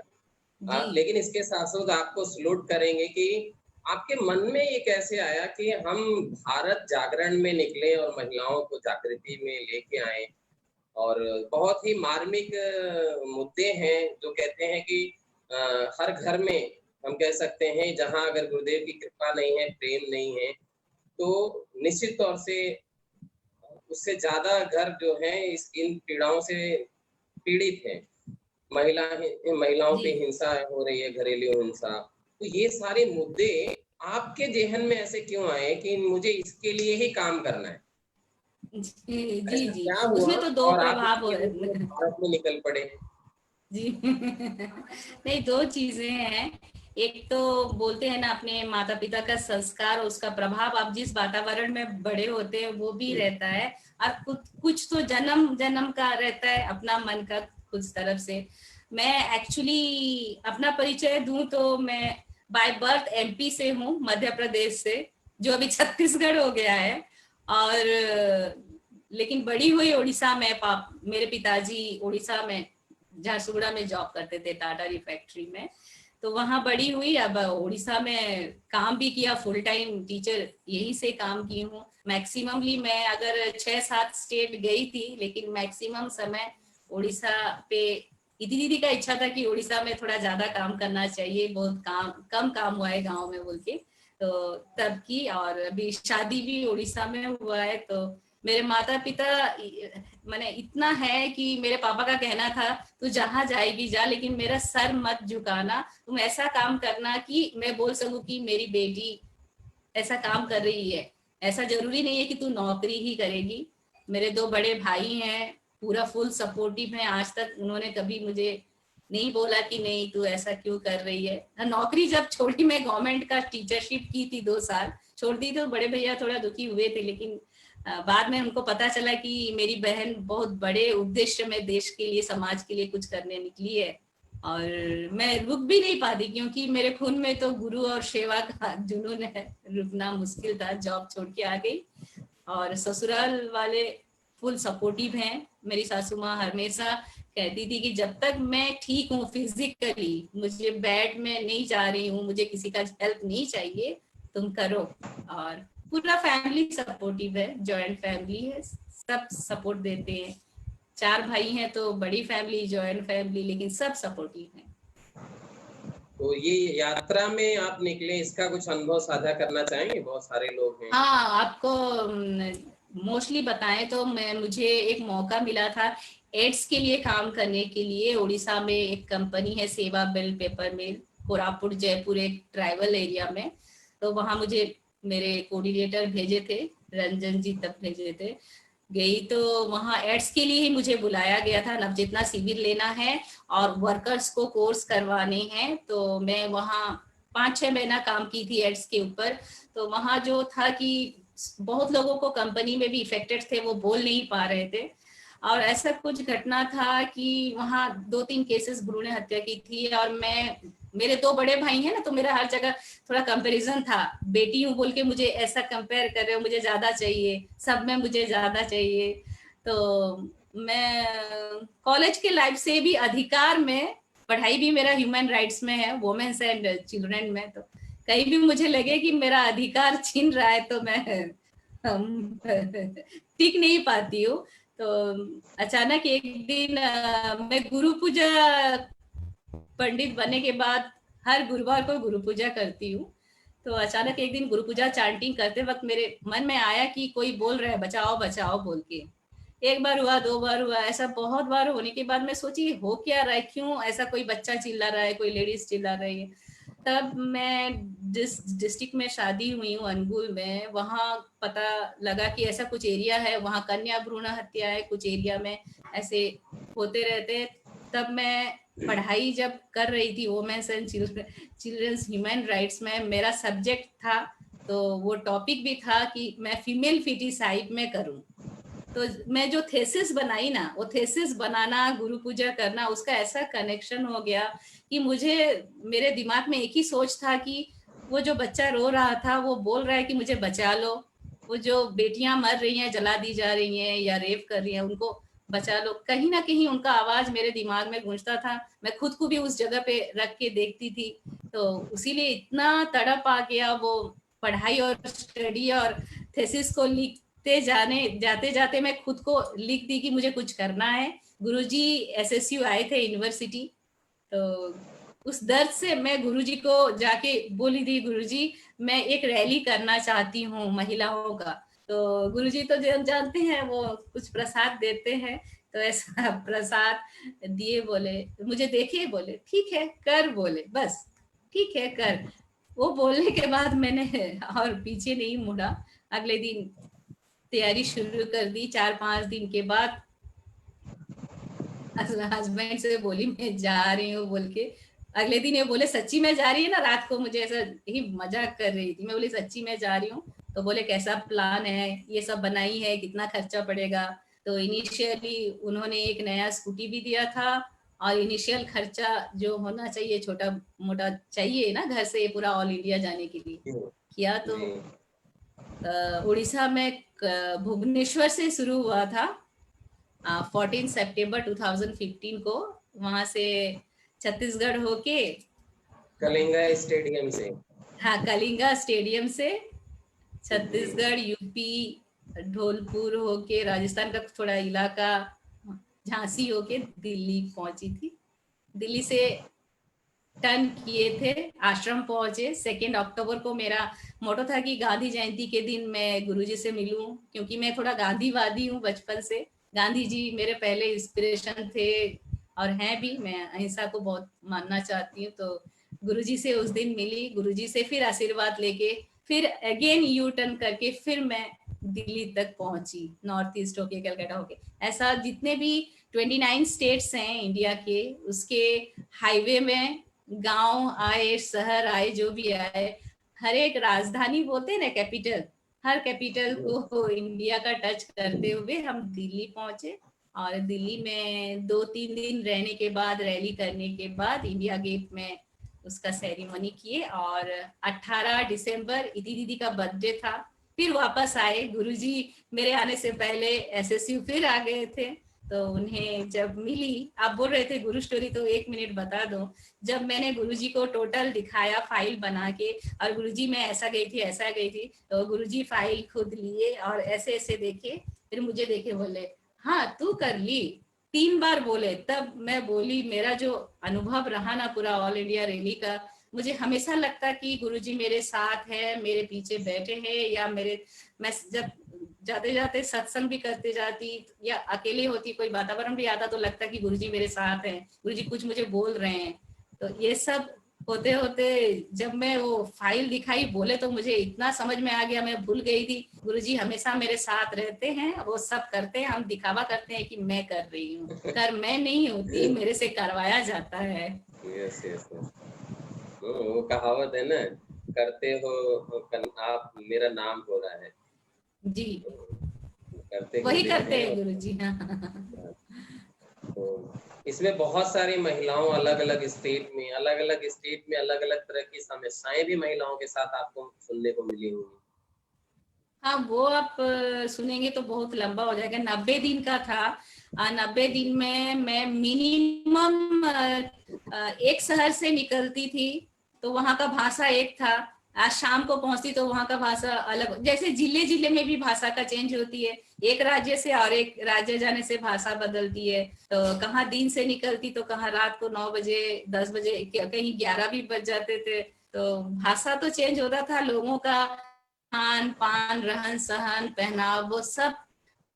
लेकिन इसके साथ साथ आपको सलूट करेंगे कि आपके मन में ये कैसे आया कि हम भारत जागरण में निकले और महिलाओं को जागृति में लेके आए। और बहुत ही मार्मिक मुद्दे हैं जो कहते हैं कि हर घर में हम कह सकते हैं जहां अगर गुरुदेव की कृपा नहीं है, प्रेम नहीं है, तो निश्चित तौर से उससे ज्यादा घर जो है इन पीड़ाओं से पीड़ित है। महिलाओं पे हिंसा हो रही है, घरेलू हिंसा। तो ये सारे मुद्दे आपके जेहन में ऐसे क्यों आए कि मुझे इसके लिए ही काम करना है? जी क्या हुआ उसमें तो दो और आप प्रभाव भारत में निकल पड़े? जी नहीं, दो चीजें हैं। एक तो बोलते हैं ना, अपने माता पिता का संस्कार और उसका प्रभाव, आप जिस वातावरण में बड़े होते हैं वो भी रहता है, और कुछ तो जन्म जन्म का रहता है अपना मन का कुछ तरफ से। मैं एक्चुअली अपना परिचय दूं तो मैं बाय बर्थ MP से हूँ, मध्य प्रदेश से, जो अभी छत्तीसगढ़ हो गया है। और लेकिन बड़ी हुई उड़ीसा में, मेरे पिताजी उड़ीसा में झारसुगुड़ा में जॉब करते थे, टाटा रिफैक्ट्री में, तो वहां बड़ी हुई। अब उड़ीसा में काम भी किया, फुल टाइम टीचर यही से काम की हूँ। मैक्सिममली मैं अगर 6-7 स्टेट गई थी, लेकिन मैक्सिमम समय उड़ीसा पे। इतनी दीदी का इच्छा था कि उड़ीसा में थोड़ा ज्यादा काम करना चाहिए, बहुत कम काम हुआ है गाँव में बोल के, तो तब की। और अभी शादी भी उड़ीसा में हुआ है। तो मेरे माता पिता मैंने इतना है कि मेरे पापा का कहना था, तू जहां जाएगी जा, लेकिन मेरा सर मत झुकाना, तुम ऐसा काम करना कि मैं बोल सकूं कि मेरी बेटी ऐसा काम कर रही है। ऐसा जरूरी नहीं है कि तू नौकरी ही करेगी। मेरे 2 बड़े भाई हैं, पूरा फुल सपोर्टिव है। आज तक उन्होंने कभी मुझे नहीं बोला कि नहीं तू ऐसा क्यों कर रही है। नौकरी जब छोड़ी, मैं गवर्नमेंट का टीचरशिप की थी 2 साल, छोड़ दी, तो बड़े भैया थोड़ा दुखी हुए थे। लेकिन बाद में उनको पता चला कि मेरी बहन बहुत बड़े उद्देश्य में देश के लिए, समाज के लिए कुछ करने निकली है, और मैं रुक भी नहीं पाती, क्योंकि मेरे खून में तो गुरु और सेवा का जुनून है। रुकना मुश्किल था, जॉब छोड़ के आ गई। और ससुराल वाले फुल सपोर्टिव हैं। मेरी सासू माँ हमेशा कहती थी कि जब तक मैं ठीक हूँ फिजिकली, मुझे बेड में नहीं जा रही हूँ, मुझे किसी का हेल्प नहीं चाहिए, तुम करो। और पूरा फैमिली सपोर्टिव है, जॉइंट फैमिली है, सब सपोर्ट देते हैं। 4 भाई हैं, तो बड़ी फैमिली, जॉइंट फैमिली, लेकिन सब सपोर्टिव है। तो ये यात्रा में आप निकले, इसका कुछ अनुभव साझा करना चाहेंगे? बहुत सारे लोग हैं। हाँ, आपको मोस्टली बताएं तो मुझे एक मौका मिला था एड्स के लिए काम करने के लिए। उड़ीसा में एक कंपनी है, सेवा बिल पेपर मिल, कोरापुट जयपुर, एक ट्राइबल एरिया में। तो वहां मुझे मेरे कोऑर्डिनेटर भेजे थे, रंजन जी तब भेजे थे। गई तो वहाँ एड्स के लिए ही मुझे बुलाया गया था, नव जितना शिविर लेना है और वर्कर्स को कोर्स करवाने हैं। तो मैं वहाँ 5-6 महीना काम की थी एड्स के ऊपर। तो वहाँ जो था कि बहुत लोगों को कंपनी में भी इफेक्टेड थे, वो बोल नहीं पा रहे थे। और ऐसा कुछ घटना था कि वहाँ 2-3 केसेस भ्रूण हत्या की थी। और मेरे 2 बड़े भाई हैं ना, तो मेरा हर जगह थोड़ा कंपैरिजन था। बेटी हूँ बोल के मुझे ऐसा कंपेयर कर रहे हो, मुझे ज्यादा चाहिए, सब में मुझे ज्यादा चाहिए। तो मैं कॉलेज के लाइफ से भी अधिकार में, पढ़ाई भी मेरा ह्यूमन राइट्स में है, वुमेन्स एंड चिल्ड्रन में, तो कहीं भी मुझे लगे कि मेरा अधिकार छीन रहा है तो मैं टिक नहीं पाती हूँ। तो अचानक एक दिन मैं गुरु पूजा, पंडित बनने के बाद हर गुरुवार को गुरु पूजा करती हूँ। तो अचानक एक दिन गुरु पूजा चांटिंग करते वक्त मेरे मन में आया कि कोई बोल रहा है बचाओ बचाओ बोल के। एक बार हुआ, दो बार हुआ, ऐसा बहुत बार होने के बाद मैं सोची हो क्या रहा है, क्यों ऐसा कोई बच्चा चिल्ला रहा है, कोई लेडीज चिल्ला रही है। तब मैं जिस डिस्ट्रिक्ट में शादी हुई हूँ अनुगुल में, वहाँ पता लगा कि ऐसा कुछ एरिया है, वहाँ कन्या भ्रूण हत्या है, कुछ एरिया में ऐसे होते रहते। तब मैं पढ़ाई जब कर रही थी women's and children's human rights में, मेरा सब्जेक्ट था, तो वो टॉपिक भी था कि मैं फीमेल फिटिसाइड में करूं। तो मैं जो थेसिस बनाई ना, वो थेसिस बनाना, गुरु पूजा करना, उसका ऐसा कनेक्शन हो गया कि मुझे, मेरे दिमाग में एक ही सोच था कि वो जो बच्चा रो रहा था वो बोल रहा है कि मुझे बचा लो, वो जो बेटियां मर रही हैं, जला दी जा रही हैं या रेप कर रही हैं, उनको बचा लो। कहीं ना कहीं उनका आवाज मेरे दिमाग में गूंजता था, मैं खुद को भी उस जगह पे रख के देखती थी। तो उसीलिए इतना तड़प आ गया वो पढ़ाई और स्टडी और थेसिस को लिखते जाते जाते मैं खुद को लिख दी कि मुझे कुछ करना है। गुरुजी एसएसयू आए थे यूनिवर्सिटी, तो उस दर्द से मैं गुरुजी को जाके बोली थी, गुरुजी मैं एक रैली करना चाहती हूँ महिलाओं का। तो गुरुजी तो जानते हैं वो कुछ प्रसाद देते हैं, तो ऐसा प्रसाद दिए, बोले मुझे देखे, बोले ठीक है कर, बोले बस ठीक है कर। वो बोलने के बाद मैंने और पीछे नहीं मुड़ा। अगले दिन तैयारी शुरू कर दी। 4-5 दिन के बाद हस्बैंड से बोली मैं जा रही हूँ बोल के। अगले दिन ये बोले सच्ची में जा रही है ना, रात को मुझे ऐसा ही मजाक कर रही थी, मैं बोली सच्ची में जा रही हूँ। तो बोले कैसा प्लान है, ये सब बनाई है, कितना खर्चा पड़ेगा। तो इनिशियली उन्होंने एक नया स्कूटी भी दिया था, और इनिशियल खर्चा जो होना चाहिए छोटा मोटा चाहिए ना घर से पूरा ऑल इंडिया जाने के लिए किया। तो उड़ीसा में भुवनेश्वर से शुरू हुआ था 14 सितंबर 2015 को, वहां से छत्तीसगढ़ होके कलिंगा स्टेडियम से, हाँ कलिंगा स्टेडियम से छत्तीसगढ़, यूपी, ढोलपुर होके राजस्थान का थोड़ा इलाका, झांसी होके दिल्ली पहुंची थी। दिल्ली से टर्न किए थे, आश्रम पहुंचे। 2 अक्टूबर को मेरा मोटो था कि गांधी जयंती के दिन मैं गुरुजी से मिलूं, क्योंकि मैं थोड़ा गांधीवादी हूँ बचपन से। गांधी जी मेरे पहले इंस्पिरेशन थे और हैं भी, मैं अहिंसा को बहुत मानना चाहती हूँ। तो गुरुजी से उस दिन मिली, गुरुजी से फिर आशीर्वाद लेके फिर अगेन यू टर्न करके फिर मैं दिल्ली तक पहुंची, नॉर्थ ईस्ट होके कलकत्ता होके। ऐसा जितने भी 29 स्टेट्स हैं इंडिया के, उसके हाईवे में गांव आए, शहर आए, जो भी आए, हर एक राजधानी बोलते हैं ना कैपिटल, हर कैपिटल को इंडिया का टच करते हुए हम दिल्ली पहुंचे। और दिल्ली में 2-3 दिन रहने के बाद, रैली करने के बाद इंडिया गेट में उसका सेरेमनी किए। और 18 दिसंबर इति दीदी का बर्थडे था। फिर वापस आए गुरुजी, मेरे आने से पहले एसएसयू फिर आ गए थे। तो उन्हें जब मिली, आप बोल रहे थे गुरु स्टोरी, तो 1 मिनट बता दो। जब मैंने गुरुजी को टोटल दिखाया फाइल बना के, और गुरुजी मैं ऐसा गई थी ऐसा गई थी, तो गुरुजी फाइल खुद लिए और ऐसे ऐसे देखे, फिर मुझे देखे बोले हाँ तू कर ली, 3 बार बोले। तब मैं बोली मेरा जो अनुभव रहा ना पूरा ऑल इंडिया रैली का, मुझे हमेशा लगता कि गुरुजी मेरे साथ है, मेरे पीछे बैठे हैं, या मेरे, मैं जब जाते जाते सत्संग भी करते जाती या अकेले होती, कोई वातावरण भी आता तो लगता कि गुरुजी मेरे साथ हैं, गुरुजी कुछ मुझे बोल रहे हैं। तो ये सब होते होते जब मैं वो फाइल दिखाई बोले, तो मुझे इतना समझ में आ गया, मैं भूल गई थी गुरुजी हमेशा मेरे साथ रहते हैं, वो सब करते हैं, हम दिखावा करते हैं कि मैं कर रही हूँ, कर मैं नहीं होती, मेरे से करवाया जाता है। यस यस, वो कहावत है ना, करते हो आप मेरा नाम हो रहा है, जी करते वही हुए करते हैं। हैं गुरुजी। हाँ तो इसमें बहुत सारी महिलाओं अलग अलग स्टेट में अलग अलग तरह की समस्याएं भी महिलाओं के साथ आपको सुनने को मिली होंगी। हाँ, वो आप सुनेंगे तो बहुत लंबा हो जाएगा, 90 दिन का था। 90 दिन में मैं मिनिमम एक शहर से निकलती थी तो वहां का भाषा एक था, आज शाम को पहुंचती तो वहां का भाषा अलग, जैसे जिले जिले में भी भाषा का चेंज होती है, एक राज्य से और एक राज्य जाने से भाषा बदलती है। तो कहाँ दिन से निकलती तो कहाँ रात को 9 बजे 10 बजे, कहीं 11 भी बज जाते थे। तो भाषा तो चेंज होता था, लोगों का खान पान रहन सहन पहनाव वो सब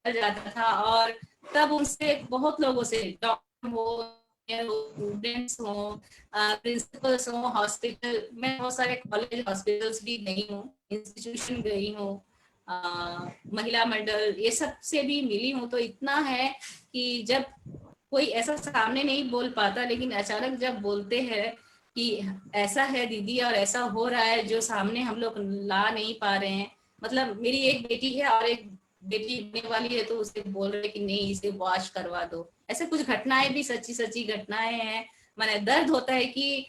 कर जाता था। और तब उनसे बहुत लोगों से, डॉक्टर हो, स्टूडेंट्स हो, प्रिंसिपल्स हो, हॉस्पिटल में बहुत सारे कॉलेज हॉस्पिटल्स भी गई हूँ, इंस्टीट्यूशन गई हूँ, महिला मंडल ये सब से भी मिली हूँ। तो इतना है कि जब कोई ऐसा सामने नहीं बोल पाता, लेकिन अचानक जब बोलते हैं कि ऐसा है दीदी और ऐसा हो रहा है जो सामने हम लोग ला नहीं पा रहे हैं। मतलब मेरी एक बेटी है और एक बेटी होने वाली है, तो उसे बोल रहे कि नहीं इसे वॉश करवा दो। ऐसे कुछ घटनाएं भी सच्ची सच्ची घटनाएं हैं। मैंने दर्द होता है कि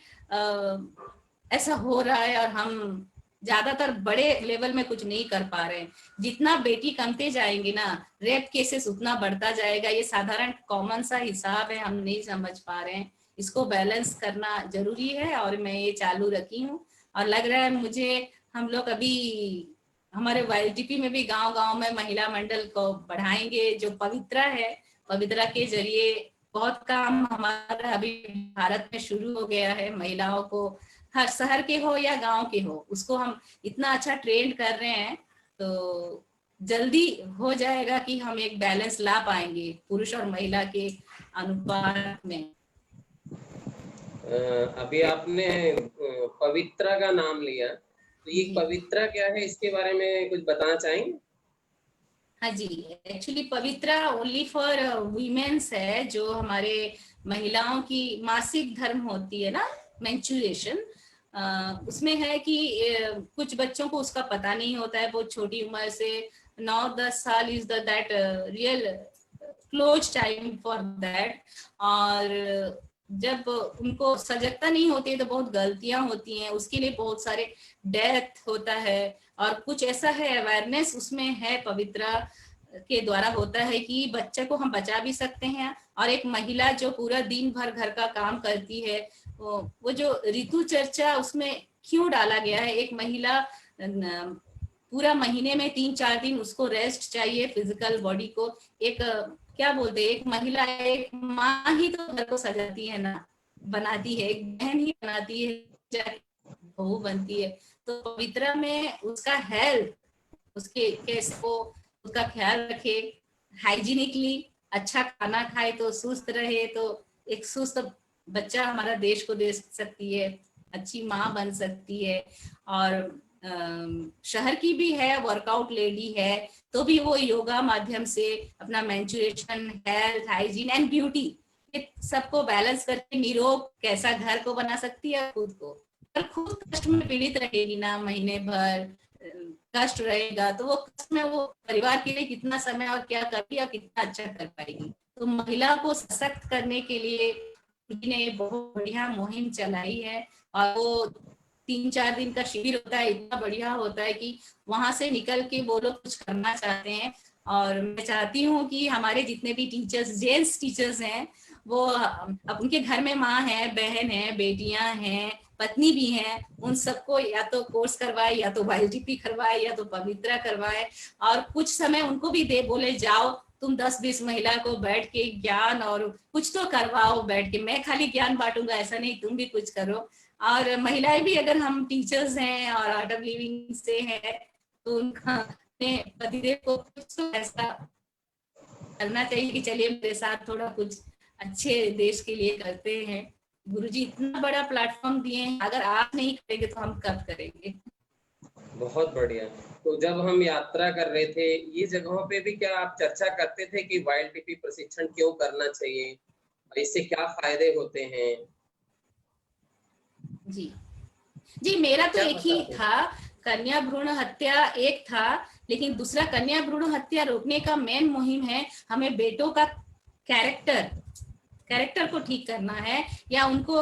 ऐसा हो रहा है और हम ज्यादातर बड़े लेवल में कुछ नहीं कर पा रहे हैं। जितना बेटी कमते जाएंगे ना, रेप केसेस उतना बढ़ता जाएगा। ये साधारण कॉमन सा हिसाब है, हम नहीं समझ पा रहे हैं। इसको बैलेंस करना जरूरी है और मैं ये चालू रखी हूँ। और लग रहा है मुझे हम लोग अभी हमारे YLTP में भी गांव गांव में महिला मंडल को बढ़ाएंगे। जो पवित्रा है, पवित्रा के जरिए बहुत काम हमारा अभी भारत में शुरू हो गया है। महिलाओं को हर शहर के हो या गांव के हो, उसको हम इतना अच्छा ट्रेन कर रहे हैं, तो जल्दी हो जाएगा कि हम एक बैलेंस ला पाएंगे पुरुष और महिला के अनुपात में। अभी आपने पवित्रा का नाम लिया, तो ये पवित्रा क्या है, इसके बारे में कुछ बताना चाहेंगे? हाँ जी, actually Pavitra only for womens है। जो हमारे महिलाओं की मासिक धर्म होती है ना, मेंस्ट्रुएशन, उसमें है कि कुछ बच्चों को उसका पता नहीं होता है, बहुत छोटी उम्र से 9-10 साल is that real close time for that. और जब उनको सजगता नहीं होती है तो बहुत गलतियां होती हैं, उसके लिए बहुत सारे डेथ होता है। और कुछ ऐसा है अवेयरनेस उसमें है, पवित्रा के द्वारा होता है कि बच्चे को हम बचा भी सकते हैं। और एक महिला जो पूरा दिन भर घर का काम करती है, वो जो ऋतु चर्चा उसमें क्यों डाला गया है, एक महिला पूरा महीने में 3-4 दिन उसको रेस्ट चाहिए फिजिकल बॉडी को। एक क्या बोलते हैं, एक महिला, एक माँ ही तो घर को सजाती है ना, बनाती है, एक बहन ही बनाती है, बहू बनती है। तो पवित्रा में उसका हेल्थ, उसके कैसे वो उसका ख्याल रखे, हाइजीनिकली अच्छा खाना खाए तो सुस्त रहे, तो एक सुस्त बच्चा हमारा देश को दे सकती है, अच्छी माँ बन सकती है। और शहर की भी है, वर्कआउट लेडी है, तो भी वो योगा माध्यम से अपना menstruation, health, hygiene and beauty सबको बैलेंस करके निरोग कैसा घर को बना सकती है खुद को। और खुद कष्ट में पीड़ित रहेगी ना, महीने भर कष्ट रहेगा, तो वो कष्ट में वो परिवार के लिए कितना समय और क्या करेगी और कितना अच्छा कर पाएगी। तो महिला को सशक्त करने के लिए ने बहुत बढ़िया मुहिम चलाई है। और वो 3-4 दिन का शिविर होता है, इतना बढ़िया होता है कि वहां से निकल के वो लोग कुछ करना चाहते हैं। और मैं चाहती हूँ कि हमारे जितने भी टीचर्स, जेंट्स टीचर्स हैं, वो अब उनके घर में माँ है, बहन है, बेटियां हैं, पत्नी भी हैं, उन सबको या तो कोर्स करवाए, या तो YLTP करवाए, या तो पवित्रा करवाए। और कुछ समय उनको भी दे, बोले जाओ तुम 10-20 महिला को बैठ के ज्ञान और कुछ तो करवाओ बैठ के, मैं खाली ज्ञान बांटूंगा ऐसा नहीं, तुम भी कुछ करो। और महिलाएं भी, अगर हम टीचर्स हैं और आर्ट ऑफ लिविंग से हैं, तो उनका अपने पतिदेव को कुछ तो ऐसा करना चाहिए कि चलिए मेरे साथ थोड़ा कुछ अच्छे देश के लिए करते हैं। गुरुजी इतना बड़ा प्लेटफॉर्म दिए हैं, अगर आप नहीं करेंगे तो हम कब करेंगे। बहुत बढ़िया। तो जब हम यात्रा कर रहे थे, ये जगहों पे भी क्या आप चर्चा करते थे कि YLTP प्रशिक्षण क्यों करना चाहिए और इससे क्या फायदे होते हैं? जी जी, मेरा तो एक ही था, कन्या भ्रूण हत्या एक था, लेकिन दूसरा कन्या भ्रूण हत्या रोकने का मेन मुहिम है, हमें बेटों का कैरेक्टर को ठीक करना है, या उनको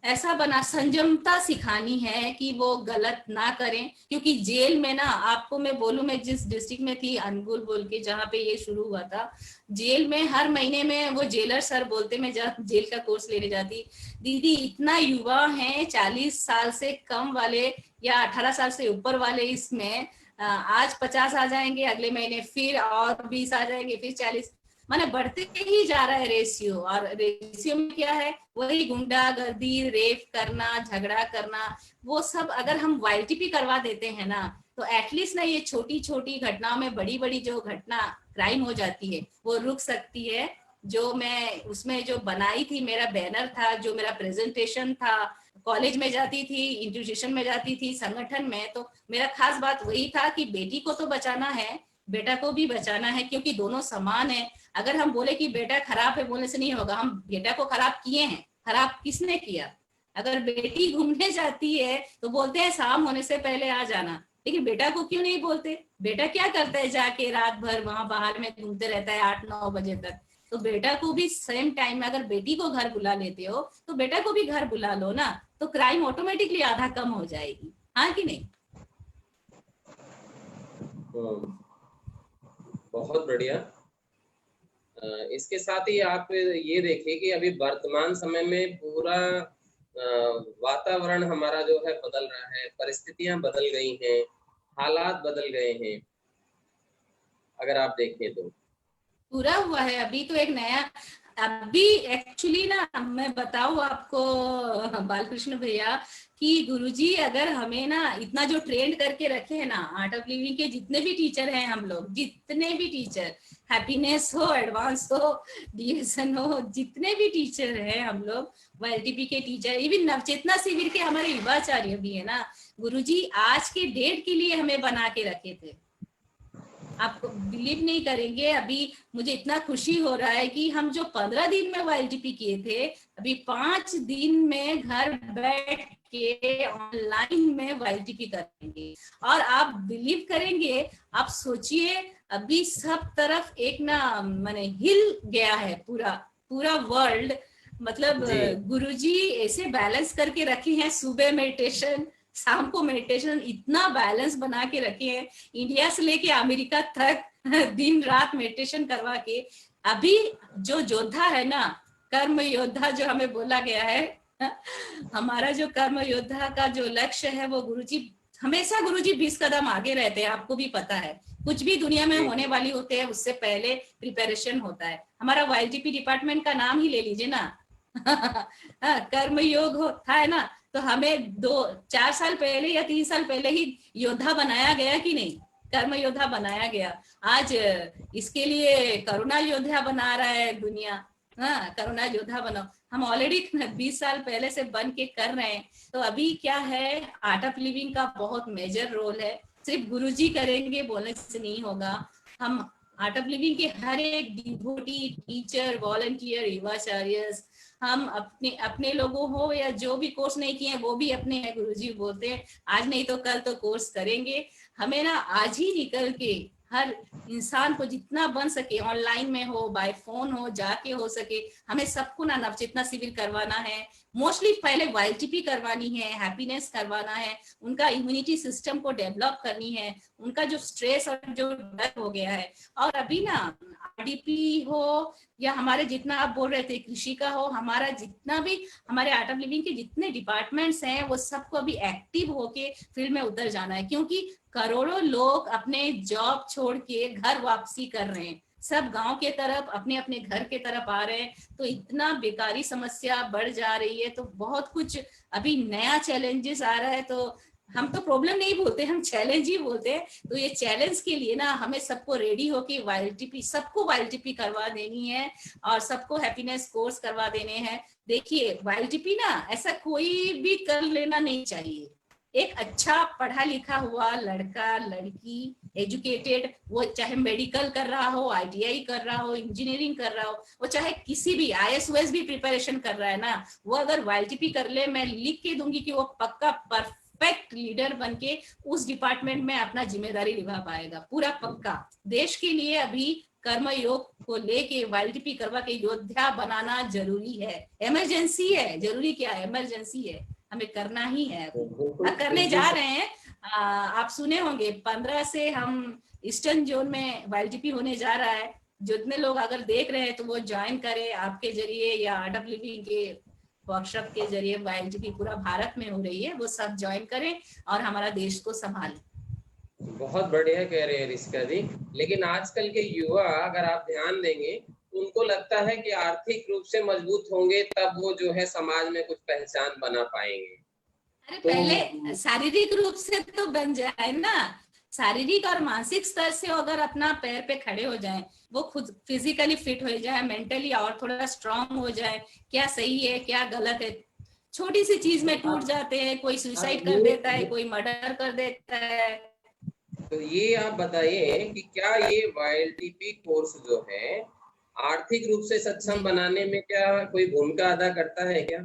ऐसा बना, संयमता सिखानी है कि वो गलत ना करें। क्योंकि जेल में ना, आपको मैं बोलूं, मैं जिस डिस्ट्रिक्ट में थी, अनगुल बोल के, जहाँ पे ये शुरू हुआ था, जेल में हर महीने में वो जेलर सर बोलते, मैं जब जेल का कोर्स लेने जाती, दीदी इतना युवा है, 40 साल से कम वाले या 18 साल से ऊपर वाले, इसमें आज 50 आ जाएंगे, अगले महीने फिर और 20 आ जाएंगे, फिर 40, माने बढ़ते ही जा रहा है रेशियो। और रेशियो में क्या है, वही गुंडागर्दी, रेप करना, झगड़ा करना, वो सब अगर हम वाईटीपी करवा देते हैं ना, तो एटलीस्ट ना ये छोटी छोटी घटनाओं में बड़ी बड़ी जो घटना क्राइम हो जाती है वो रुक सकती है। जो मैं उसमें जो बनाई थी, मेरा बैनर था, जो मेरा प्रेजेंटेशन था, कॉलेज में जाती थी, इंस्टीट्यूशन में जाती थी, संगठन में, तो मेरा खास बात वही था कि बेटी को तो बचाना है, बेटा को भी बचाना है, क्योंकि दोनों समान है। अगर हम बोले कि बेटा खराब है बोलने से नहीं होगा, हम बेटा को खराब किए हैं, खराब किसने किया? अगर बेटी घूमने जाती है तो बोलते हैं शाम होने से पहले आ जाना, लेकिन बेटा को क्यों नहीं बोलते? बेटा क्या करता है, जाके रात भर वहां बाहर में घूमते रहता है 8-9 बजे तक। तो बेटा को भी सेम टाइम में, अगर बेटी को घर बुला लेते हो तो बेटा को भी घर बुला लो ना, तो क्राइम ऑटोमेटिकली आधा कम हो जाएगी, हाँ कि नहीं? बहुत बढ़िया। इसके साथ ही आप ये देखिए कि अभी वर्तमान समय में पूरा वातावरण हमारा जो है बदल रहा है, परिस्थितियां बदल गई हैं, हालात बदल गए हैं, अगर आप देखें तो। पूरा हुआ है। अभी तो एक नया, अभी एक्चुअली ना मैं बताऊं आपको बालकृष्ण भैया, कि गुरुजी अगर हमें ना इतना जो ट्रेंड करके रखे हैं ना, आर्ट ऑफ लिविंग के जितने भी टीचर हैं हम लोग, जितने भी टीचर, हैप्पीनेस हो, एडवांस हो, डीएसएन हो, जितने भी टीचर हैं हम लोग, एलटीपी के टीचर, इवन नवचेतना शिविर के हमारे युवाचार्य भी है ना, गुरुजी आज के डेट के लिए हमें बना के रखे थे। आप बिलीव नहीं करेंगे, अभी मुझे इतना खुशी हो रहा है कि हम जो 15 दिन में वाईएलटीपी किए थे, अभी 5 दिन में घर बैठ के ऑनलाइन में वाईएलटीपी करेंगे। और आप बिलीव करेंगे, आप सोचिए, अभी सब तरफ एक ना माने हिल गया है पूरा पूरा वर्ल्ड। मतलब गुरुजी ऐसे बैलेंस करके रखे हैं, सुबह मेडिटेशन, शाम को मेडिटेशन, इतना बैलेंस बना के रखे हैं, इंडिया से लेके अमेरिका तक दिन रात मेडिटेशन करवा के। अभी जो योद्धा है ना, कर्म योद्धा जो हमें बोला गया है, हमारा जो कर्म योद्धा का जो लक्ष्य है, वो गुरुजी हमेशा, गुरुजी 20 कदम आगे रहते हैं, आपको भी पता है। कुछ भी दुनिया में होने वाली होते हैं उससे पहले प्रिपरेशन होता है। हमारा वाईएलटीपी डिपार्टमेंट का नाम ही ले लीजिए ना, कर्म योग होता है ना, तो हमें 4 साल पहले या 3 साल पहले ही योद्धा बनाया गया कि नहीं? कर्म योद्धा बनाया गया। आज इसके लिए करुणा योद्धा बना रहा है दुनिया। हाँ, करुणा योद्धा बनो। हम ऑलरेडी 20 साल पहले से बन के कर रहे हैं। तो अभी क्या है, आर्ट ऑफ लिविंग का बहुत मेजर रोल है। सिर्फ गुरुजी करेंगे बोलने से नहीं होगा। हम आर्ट ऑफ लिविंग के हर एक डिवोटी, टीचर, वॉलंटियर, युवाचार्य, हम अपने अपने लोगों हो या जो भी कोर्स नहीं किए हैं वो भी अपने हैं। गुरुजी बोलते हैं आज नहीं तो कल तो कोर्स करेंगे। हमें ना आज ही निकल के हर इंसान को जितना बन सके, ऑनलाइन में हो, बाय फोन हो, जाके हो सके, हमें सबको ना नवचेतना शिविर करवाना है। मोस्टली पहले वाईएलटीपी करवानी है, हैप्पीनेस करवाना है, उनका इम्यूनिटी सिस्टम को डेवलप करनी है, उनका जो स्ट्रेस और जो डर हो गया है। और अभी ना आरडीपी हो या हमारे जितना आप बोल रहे थे कृषि का हो, हमारा जितना भी हमारे आर्ट ऑफ लिविंग के जितने डिपार्टमेंट्स हैं, वो सबको अभी एक्टिव होके फील्ड में उतर जाना है। क्योंकि करोड़ों लोग अपने जॉब छोड़ के घर वापसी कर रहे हैं, सब गांव के तरफ, अपने अपने घर के तरफ आ रहे हैं। तो इतना बेकारी समस्या बढ़ जा रही है, तो बहुत कुछ अभी नया चैलेंजेस आ रहा है। तो हम तो प्रॉब्लम नहीं बोलते, हम चैलेंज ही बोलते हैं। तो ये चैलेंज के लिए ना हमें सबको रेडी होके वाईएलटीपी, सबको वाईएलटीपी करवा देनी है और सबको हैप्पीनेस कोर्स करवा देने हैं। देखिए वाईएलटीपी ना ऐसा कोई भी कर लेना नहीं चाहिए। एक अच्छा पढ़ा लिखा हुआ लड़का, लड़की, एजुकेटेड, वो चाहे मेडिकल कर रहा हो, आईटीआई कर रहा हो, इंजीनियरिंग कर रहा हो, वो चाहे किसी भी आईएएस भी प्रिपरेशन कर रहा है ना, वो अगर वाईएलटीपी कर ले, मैं लिख के दूंगी कि वो पक्का परफेक्ट लीडर बन के उस डिपार्टमेंट में अपना जिम्मेदारी निभा पाएगा, पूरा पक्का। देश के लिए अभी कर्म योग को लेके वाईएलटीपी करवा के योद्धा बनाना जरूरी है, इमरजेंसी है। जरूरी क्या है, इमरजेंसी है, हमें करना ही है। अभी करने जा रहे हैं। आप सुने होंगे 15 से हम ईस्टर्न जोन में वाईएलटीपी होने जा रहा है। जितने लोग अगर देख रहे हैं तो वो ज्वाइन करें आपके जरिए या आर्ट ऑफ लिविंग के वर्कशॉप के जरिए। वाईएलटीपी पूरा भारत में हो रही है, वो सब ज्वाइन करें और हमारा देश को संभालें। बहुत बढ़िया कह रहे हैं रिस्का जी। लेकिन आजकल के युवा अगर आप ध्यान देंगे तो उनको लगता है कि आर्थिक रूप से मजबूत होंगे तब वो जो है समाज में कुछ पहचान बना पाएंगे। अरे पहले शारीरिक रूप से तो बन जाए ना, शारीरिक और मानसिक स्तर से अगर अपना पैर पे खड़े हो जाएं, वो खुद फिजिकली फिट हो जाए, मेंटली और थोड़ा स्ट्रांग हो जाए, क्या सही है क्या गलत है। छोटी सी चीज में टूट जाते हैं, कोई सुसाइड कर देता है, कोई मर्डर कर देता है। तो ये आप बताइए कि क्या ये वाईएलटीपी कोर्स जो है आर्थिक रूप से सक्षम बनाने में क्या कोई भूमिका अदा करता है क्या?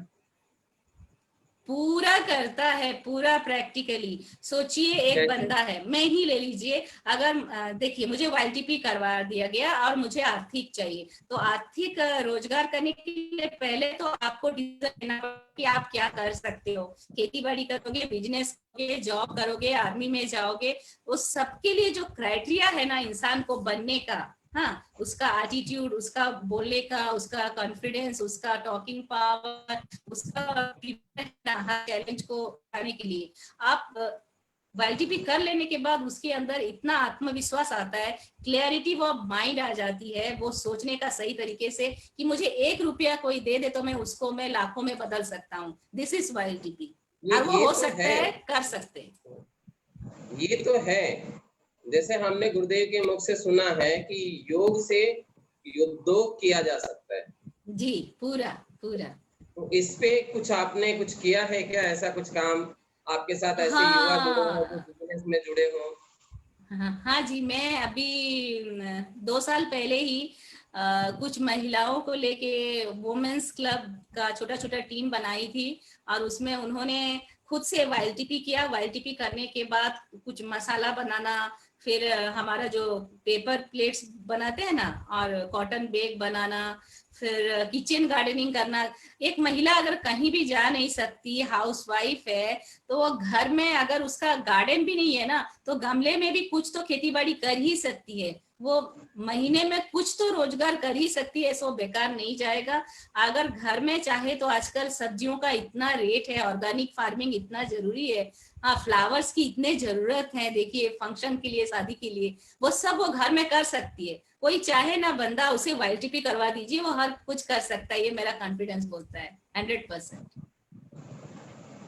पूरा करता है, पूरा प्रैक्टिकली। सोचिए एक बंदा है, मैं ही ले लीजिए, अगर देखिए मुझे वाईएलटीपी करवा दिया गया और मुझे आर्थिक चाहिए, तो आर्थिक रोजगार करने के लिए पहले तो आपको डिसीजन लेना पड़ेगा कि आप क्या कर सकते हो। खेती बाड़ी करोगे, बिजनेस करोगे, जॉब करोगे, आर्मी में जाओगे, उस सबके लिए जो क्राइटेरिया है ना इंसान को बनने का, हाँ, उसका एटीट्यूड, उसका बोलने का, उसका कॉन्फिडेंस, उसका टॉकिंग पावर, उसका चैलेंज को पाने के लिए आप वाईएलटीपी कर लेने के बाद उसके अंदर इतना आत्मविश्वास आता है, क्लियरिटी ऑफ माइंड आ जाती है, वो सोचने का सही तरीके से कि मुझे 1 रुपया कोई दे दे तो मैं उसको मैं लाखों में बदल सकता हूँ। This is YLTP. और वो हो सकता है, कर सकते हैं। ये तो है, जैसे हमने गुरुदेव के मुख से सुना है कि योग से युद्धोग किया जा सकता है। जी, पूरा पूरा। तो इस पे कुछ आपने कुछ किया है क्या, ऐसा कुछ काम आपके साथ ऐसे युवा जुड़े हो जो बिजनेस में जुड़े हो? हाँ जी, मैं अभी 2 साल पहले ही कुछ महिलाओं को लेके वुमेन्स क्लब का छोटा छोटा टीम बनाई थी और उसमें उन्होंने खुद से वाईएलटीपी किया। वाईएलटीपी करने के बाद कुछ मसाला बनाना, फिर हमारा जो पेपर प्लेट्स बनाते हैं ना, और कॉटन बैग बनाना, फिर किचन गार्डनिंग करना। एक महिला अगर कहीं भी जा नहीं सकती, हाउसवाइफ है, तो वो घर में अगर उसका गार्डन भी नहीं है ना, तो गमले में भी कुछ तो खेती बाड़ी कर ही सकती है। वो महीने में कुछ तो रोजगार कर ही सकती है, सो बेकार नहीं जाएगा। अगर घर में चाहे तो आजकल सब्जियों का इतना रेट है, ऑर्गेनिक फार्मिंग इतना जरूरी है, हाँ, फ्लावर्स की इतने जरूरत है, देखिए फंक्शन के लिए, शादी के लिए, वो सब वो घर में कर सकती है। कोई चाहे ना बंदा, उसे वाईएलटीपी करवा दीजिए, वो हर कुछ कर सकता है, ये मेरा कॉन्फिडेंस बोलता है 100%।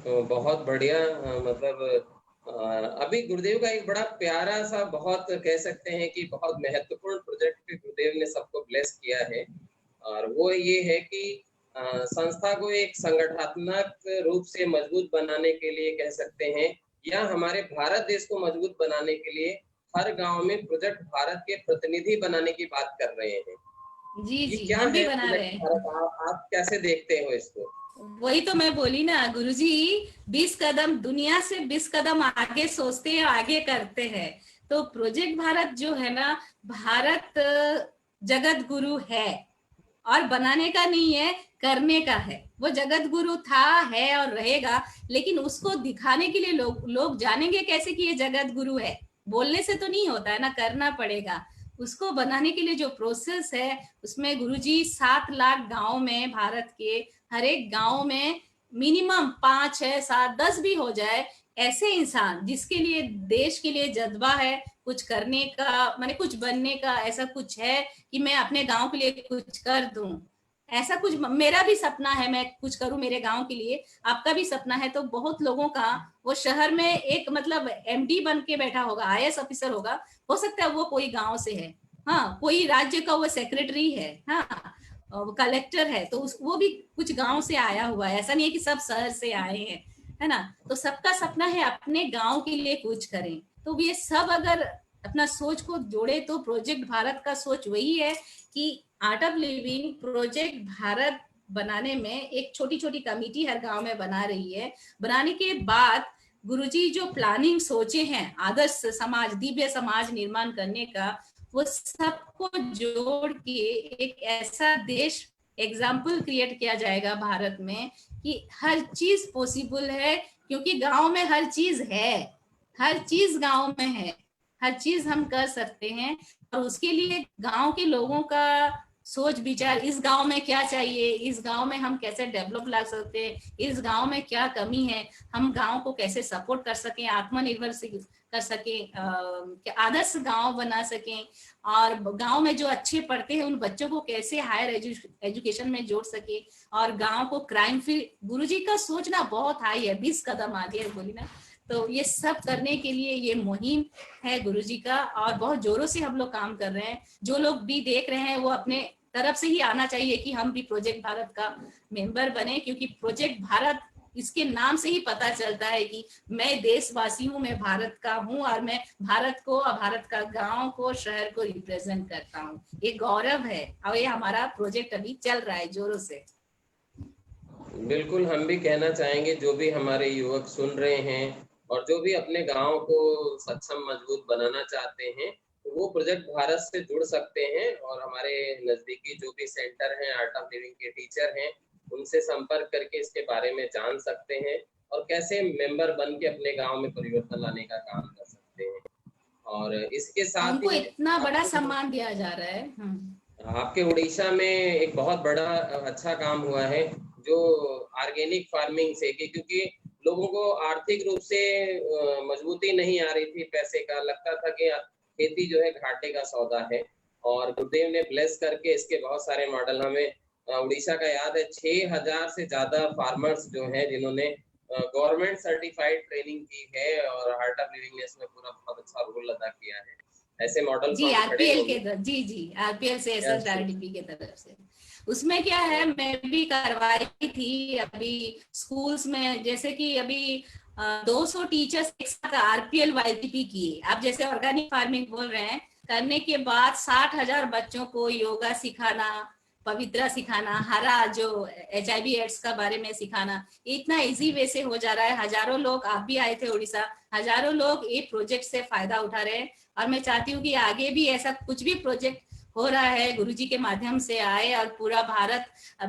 तो बहुत बढ़िया। मतलब अभी गुरुदेव का एक बड़ा प्यारा सा, बहुत कह सकते हैं कि बहुत महत्वपूर्ण प्रोजेक्ट गुरुदेव ने सबको ब्लेस किया है, और वो ये है कि संस्था को एक संगठनात्मक रूप से मजबूत बनाने के लिए कह सकते हैं, या हमारे भारत देश को मजबूत बनाने के लिए हर गांव में प्रोजेक्ट भारत के प्रतिनिधि बनाने की बात कर रहे हैं। जी ये जी, क्या हम भी है बना रहे हैं। आप कैसे देखते हो इसको? वही तो मैं बोली ना गुरुजी, 20 कदम दुनिया से 20 कदम आगे सोचते हैं, आगे करते हैं। तो प्रोजेक्ट भारत जो है ना, भारत जगत गुरु है, और बनाने का नहीं है, करने का है। वो जगत गुरु था, है और रहेगा, लेकिन उसको दिखाने के लिए लोग जानेंगे कैसे कि ये जगत गुरु है। बोलने से तो नहीं होता है ना, करना पड़ेगा। उसको बनाने के लिए जो प्रोसेस है, उसमें गुरुजी 7 लाख गांव में, भारत के हर एक गांव में मिनिमम 5, 6, 7, 10 भी हो जाए, ऐसे इंसान जिसके लिए देश के लिए जज्बा है, कुछ करने का, माने कुछ बनने का, ऐसा कुछ है कि मैं अपने गांव के लिए कुछ कर दूं, ऐसा कुछ मेरा भी सपना है, मैं कुछ करूं मेरे गांव के लिए। आपका भी सपना है। तो बहुत लोगों का, वो शहर में एक मतलब एमडी बन के बैठा होगा, आईएएस ऑफिसर होगा, हो सकता है वो कोई गांव से है, हाँ, कोई राज्य का वो सेक्रेटरी है, हाँ, वो कलेक्टर है, तो वो भी कुछ गांव से आया हुआ है। ऐसा नहीं है कि सब शहर से आए हैं, है ना। तो सबका सपना है अपने गांव के लिए कुछ करें। तो ये सब अगर अपना सोच को जोड़े तो प्रोजेक्ट भारत का सोच वही है कि art of living project Bharat बनाने में एक छोटी छोटी कमेटी हर गांव में बना रही है। बनाने के बाद गुरुजी जो प्लानिंग सोचे हैं आदर्श समाज, दिव्य समाज निर्माण करने का, वो सबको जोड़ के एक ऐसा देश एग्जाम्पल क्रिएट किया जाएगा भारत में कि हर चीज पॉसिबल है, क्योंकि गांव में हर चीज है, हर चीज गांव में है, हर चीज हम कर सकते हैं। और उसके लिए गांव के लोगों का सोच विचार, इस गांव में क्या चाहिए, इस गांव में हम कैसे डेवलप ला सकते हैं, इस गांव में क्या कमी है, हम गांव को कैसे सपोर्ट कर सकें, आत्मनिर्भर कर सकें, आदर्श गांव बना सकें, और गांव में जो अच्छे पढ़ते हैं उन बच्चों को कैसे हायर एजुकेशन में जोड़ सके, और गांव को क्राइम फ्री। गुरुजी का सोचना बहुत हाई है, 20 कदम आगे है बोली ना। तो ये सब करने के लिए ये मुहिम है गुरुजी का, और बहुत जोरों से हम लोग काम कर रहे हैं। जो लोग भी देख रहे हैं वो अपने तरफ से ही आना चाहिए कि हम भी प्रोजेक्ट भारत का मेंबर बने, क्योंकि प्रोजेक्ट भारत, इसके नाम से ही पता चलता है कि मैं देशवासी हूँ, मैं भारत का हूँ, और मैं भारत को और भारत का गांव को, शहर को रिप्रेजेंट करता हूँ। ये गौरव है, और ये हमारा प्रोजेक्ट अभी चल रहा है जोरों से। बिल्कुल, हम भी कहना चाहेंगे, जो भी हमारे युवक सुन रहे हैं और जो भी अपने गांव को सक्षम मजबूत बनाना चाहते हैं, वो प्रोजेक्ट भारत से जुड़ सकते हैं, और हमारे नजदीकी जो भी सेंटर हैं, आर्ट ऑफ लिविंग के टीचर हैं, उनसे संपर्क करके इसके बारे में जान सकते हैं और कैसे मेंबर बन के अपने गांव में परिवर्तन लाने का काम कर सकते हैं। और इसके साथ उनको ही इतना बड़ा सम्मान दिया जा रहा है। आपके उड़ीसा में एक बहुत बड़ा अच्छा काम हुआ है जो ऑर्गेनिक फार्मिंग से, क्योंकि लोगों को आर्थिक रूप से मजबूती नहीं आ रही थी, पैसे का लगता था कि खेती जो है घाटे का सौदा है, और गुरुदेव ने ब्लेस करके इसके बहुत सारे मॉडल हमें उड़ीसा का याद है। 6000 से ज्यादा फार्मर्स जो हैं जिन्होंने गवर्नमेंट सर्टिफाइड ट्रेनिंग की है, और आर्ट ऑफ लिविंग ने इसमें पूरा बहुत अच्छा रोल अदा किया है। ऐसे मॉडल जी आरपीएल के तरफ, जी आरपीएल से एसएसआरडीपी के तरफ से। उसमें क्या है, मैं भी करवाई थी अभी स्कूल्स में, जैसे कि अभी 200 टीचर्स एक साथ आरपीएल वाईटीपी किए। आप जैसे ऑर्गेनिक फार्मिंग बोल रहे हैं, करने के बाद 60,000 बच्चों को योगा सिखाना, पवित्रा सिखाना, हरा जो HIV एड्स का बारे में सिखाना, इतना इजी वे से हो जा रहा है। हजारों लोग, आप भी आए थे उड़ीसा, हजारों लोग ये प्रोजेक्ट से फायदा उठा रहे हैं। और मैं चाहती हूँ कि आगे भी ऐसा कुछ भी प्रोजेक्ट हो रहा है गुरुजी के माध्यम से आए, और पूरा भारत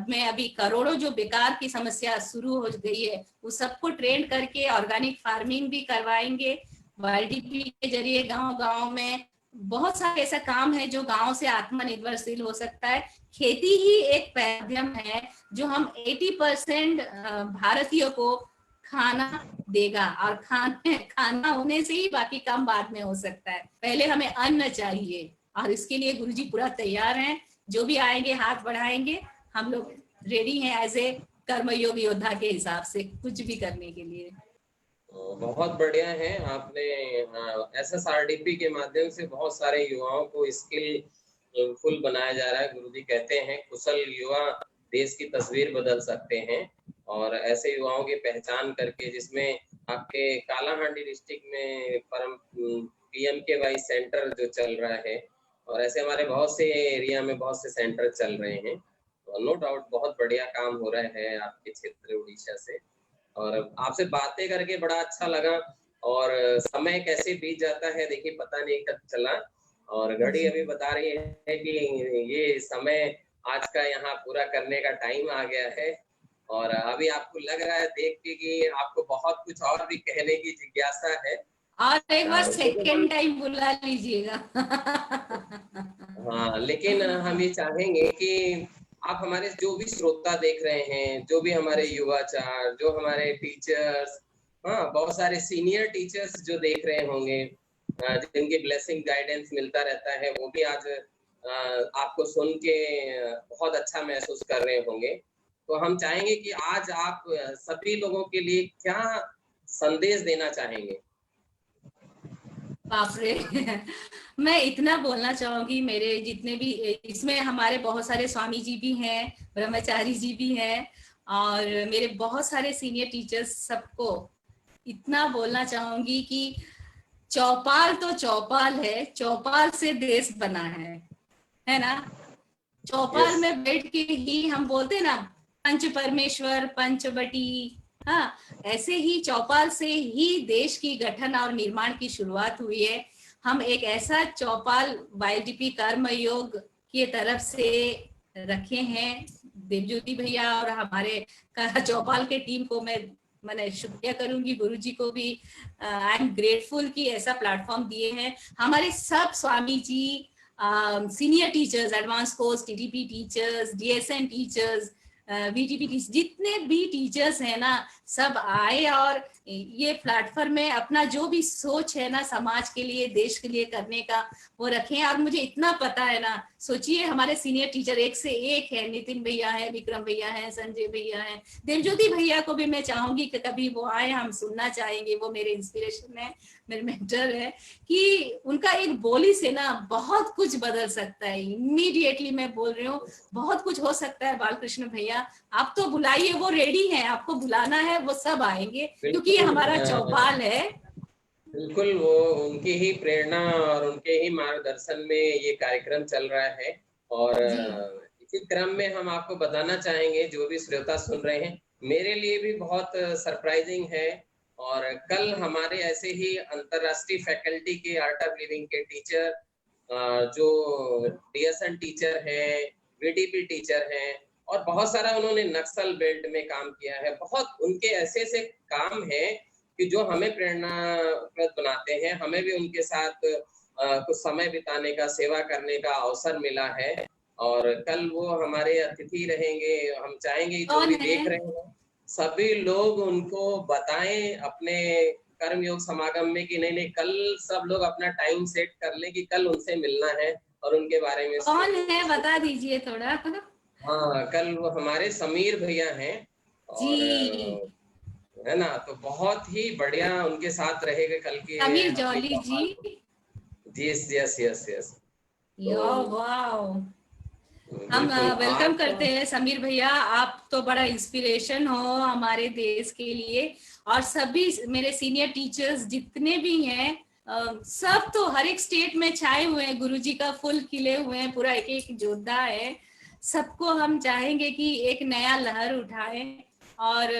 में अभी करोड़ों जो बेकार की समस्या शुरू हो गई है, उस सबको ट्रेन करके ऑर्गेनिक फार्मिंग भी करवाएंगे वाईडीपी के जरिए। गांव-गांव में बहुत सारे ऐसा काम है जो गांव से आत्मनिर्भरशील हो सकता है। खेती ही एक माध्यम है जो हम 80% भारतीयों को खाना देगा, और खाना होने से ही बाकी काम बाद में हो सकता है। पहले हमें अन्न चाहिए, और इसके लिए गुरुजी पूरा तैयार हैं। जो भी आएंगे हाथ बढ़ाएंगे, हम लोग रेडी हैं एज ए कर्मयोग योद्धा के हिसाब से कुछ भी करने के लिए। बहुत बढ़िया है। आपने एसएसआरडीपी के माध्यम से बहुत सारे युवाओं को स्किल फुल बनाया जा रहा है। गुरुजी कहते हैं कुशल युवा देश की तस्वीर बदल सकते हैं, और ऐसे युवाओं की पहचान करके, जिसमें आपके कालाहांडी डिस्ट्रिक्ट में PMKY सेंटर जो चल रहा है, और ऐसे हमारे बहुत से एरिया में बहुत से सेंटर चल रहे हैं। तो नो डाउट बहुत बढ़िया काम हो रहा है आपके क्षेत्र उड़ीसा से, और आपसे बातें करके बड़ा अच्छा लगा। और समय कैसे बीत जाता है देखिए पता नहीं कब चला, और घड़ी अभी बता रही है कि ये समय आज का यहाँ पूरा करने का टाइम आ गया है। और अभी आपको लग रहा है देख के कि आपको बहुत कुछ और भी कहने की जिज्ञासा है, और एक बार सेकंड टाइम बुला लीजिएगा। हाँ, लेकिन हम ये चाहेंगे कि आप हमारे जो भी श्रोता देख रहे हैं, जो भी हमारे युवाचार, जो हमारे टीचर्स, हाँ बहुत सारे सीनियर टीचर्स जो देख रहे होंगे, जिनकी ब्लेसिंग गाइडेंस मिलता रहता है, वो भी आज आपको सुन के बहुत अच्छा महसूस कर रहे होंगे। तो हम चाहेंगे कि आज आप सभी लोगों के लिए क्या संदेश देना चाहेंगे? बाप रे, मैं इतना बोलना चाहूंगी। मेरे जितने भी इसमें हमारे बहुत सारे स्वामी जी भी हैं, ब्रह्मचारी जी भी हैं, और मेरे बहुत सारे सीनियर टीचर्स, सबको इतना बोलना चाहूंगी कि चौपाल तो चौपाल है, चौपाल से देश बना है ना। चौपाल में बैठ के ही हम बोलते ना, पंच परमेश्वर पंचवटी, हाँ ऐसे ही चौपाल से ही देश की गठन और निर्माण की शुरुआत हुई है। हम एक ऐसा चौपाल YDP कर्म योग की तरफ से रखे हैं। देवज्योति भैया और हमारे चौपाल के टीम को मैंने शुक्रिया करूंगी, गुरुजी को भी आई एम ग्रेटफुल कि ऐसा प्लेटफॉर्म दिए हैं। हमारे सब Swami ji, senior teachers, advance course TTP teachers, DSN teachers, VTP teachers, जितने भी टीचर्स हैं ना, सब आए और ये प्लेटफॉर्म में अपना जो भी सोच है ना समाज के लिए, देश के लिए करने का, वो रखें। और मुझे इतना पता है ना, सोचिए हमारे सीनियर टीचर एक से एक है, नितिन भैया है, विक्रम भैया है, संजय भैया है, देवज्योति भैया को भी मैं चाहूंगी कि कभी वो आए, हम सुनना चाहेंगे। वो मेरे इंस्पिरेशन है, मेरे मेंटर है, कि उनका एक बोली से ना बहुत कुछ बदल सकता है। इमीडिएटली मैं बोल रही हूँ, बहुत कुछ हो सकता है। बालकृष्ण भैया आप तो बुलाइए, वो रेडी हैं, आपको बुलाना है, वो सब आएंगे, क्योंकि ये हमारा चौपाल है। बिल्कुल, वो उनकी ही प्रेरणा और उनके ही मार्गदर्शन में ये कार्यक्रम चल रहा है। और इसी क्रम में हम आपको बताना चाहेंगे, जो भी श्रोता सुन रहे हैं, मेरे लिए भी बहुत सरप्राइजिंग है। और कल हमारे ऐसे ही अंतरराष्ट्रीय फैकल्टी के आर्ट ऑफ लिविंग के टीचर, जो DSN टीचर हैं, VTP टीचर हैं, और बहुत सारा उन्होंने नक्सल बेल्ट में काम किया है। बहुत उनके ऐसे ऐसे काम है कि जो हमें प्रेरणाप्रद बनाते हैं। हमें भी उनके साथ कुछ समय बिताने का, सेवा करने का अवसर मिला है। और कल वो हमारे अतिथि रहेंगे। हम चाहेंगे जो भी देख रहे हैं सभी लोग उनको बताएं अपने कर्मयोग समागम में कि नहीं, कल सब लोग अपना टाइम सेट कर लें कि कल उनसे मिलना है और उनके बारे में। कौन है बता दीजिए थोड़ा। हाँ, कल वो हमारे समीर भैया हैं और है ना, तो बहुत ही बढ़िया उनके साथ रहेगा कल के। Sameer Jolly ji. Yes yes yes yes. Wow, हम वेलकम करते हैं समीर भैया। आप तो बड़ा इंस्पिरेशन हो हमारे देश के लिए। और सभी मेरे सीनियर टीचर्स जितने भी हैं, सब तो हर एक स्टेट में छाए हुए हैं, गुरुजी का फुल खिले हुए हैं, पूरा एक एक योद्धा है। सबको हम चाहेंगे कि एक नया लहर उठाएं। और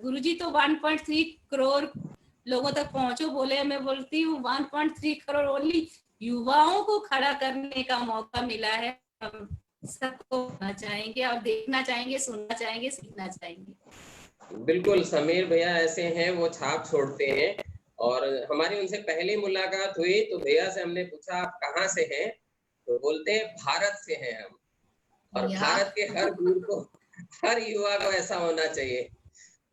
गुरुजी तो 1.3 करोड़ लोगों तक पहुंचो बोले, मैं बोलती हूँ 1.3 करोड़ ओनली युवाओं को खड़ा करने का मौका मिला है। हम सबको होना चाहेंगे और देखना चाहेंगे, सुनना चाहेंगे, सीखना चाहेंगे। बिल्कुल, समीर भैया ऐसे हैं, वो छाप छोड़ते हैं। और हमारी उनसे पहली मुलाकात हुई तो भैया से हमने पूछा आप कहाँ से हैं, तो बोलते हैं भारत से हैं हम। और भारत के हर वीर को, हर युवा को ऐसा होना चाहिए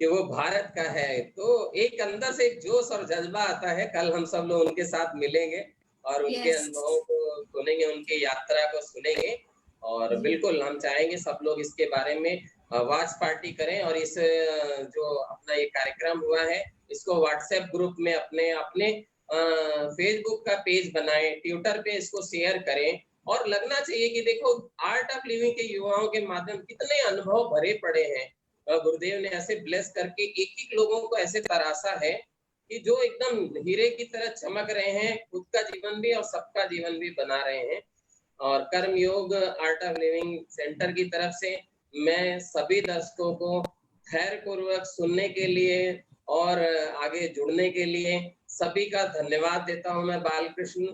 कि वो भारत का है। तो एक अंदर से एक जोश और जज्बा आता है। कल हम सब लोग उनके साथ मिलेंगे और उनके अनुभवों को सुनेंगे, उनकी यात्रा को सुनेंगे। और बिल्कुल हम चाहेंगे सब लोग इसके बारे में वॉच पार्टी करें। और इस जो अपना ये कार्यक्रम हुआ है, इसको व्हाट्सएप ग्रुप में अपने अपने फेसबुक का पेज बनाएं, ट्विटर पे इसको शेयर करें। और लगना चाहिए कि देखो आर्ट ऑफ लिविंग के युवाओं के माध्यम कितने अनुभव भरे पड़े हैं। गुरुदेव ने ऐसे ब्लेस करके एक एक लोगों को ऐसे तराशा है कि जो एकदम हीरे की तरह चमक रहे हैं, खुद का जीवन भी और सबका जीवन भी बना रहे हैं। और कर्म योग आर्ट ऑफ लिविंग सेंटर की तरफ से मैं सभी दर्शकों को खैर पूर्वक सुनने के लिए और आगे जुड़ने के लिए सभी का धन्यवाद देता हूं। मैं बालकृष्ण,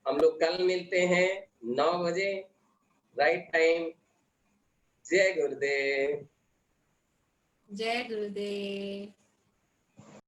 हम लोग कल मिलते हैं 9 बजे राइट टाइम। जय गुरुदेव। जय गुरुदेव।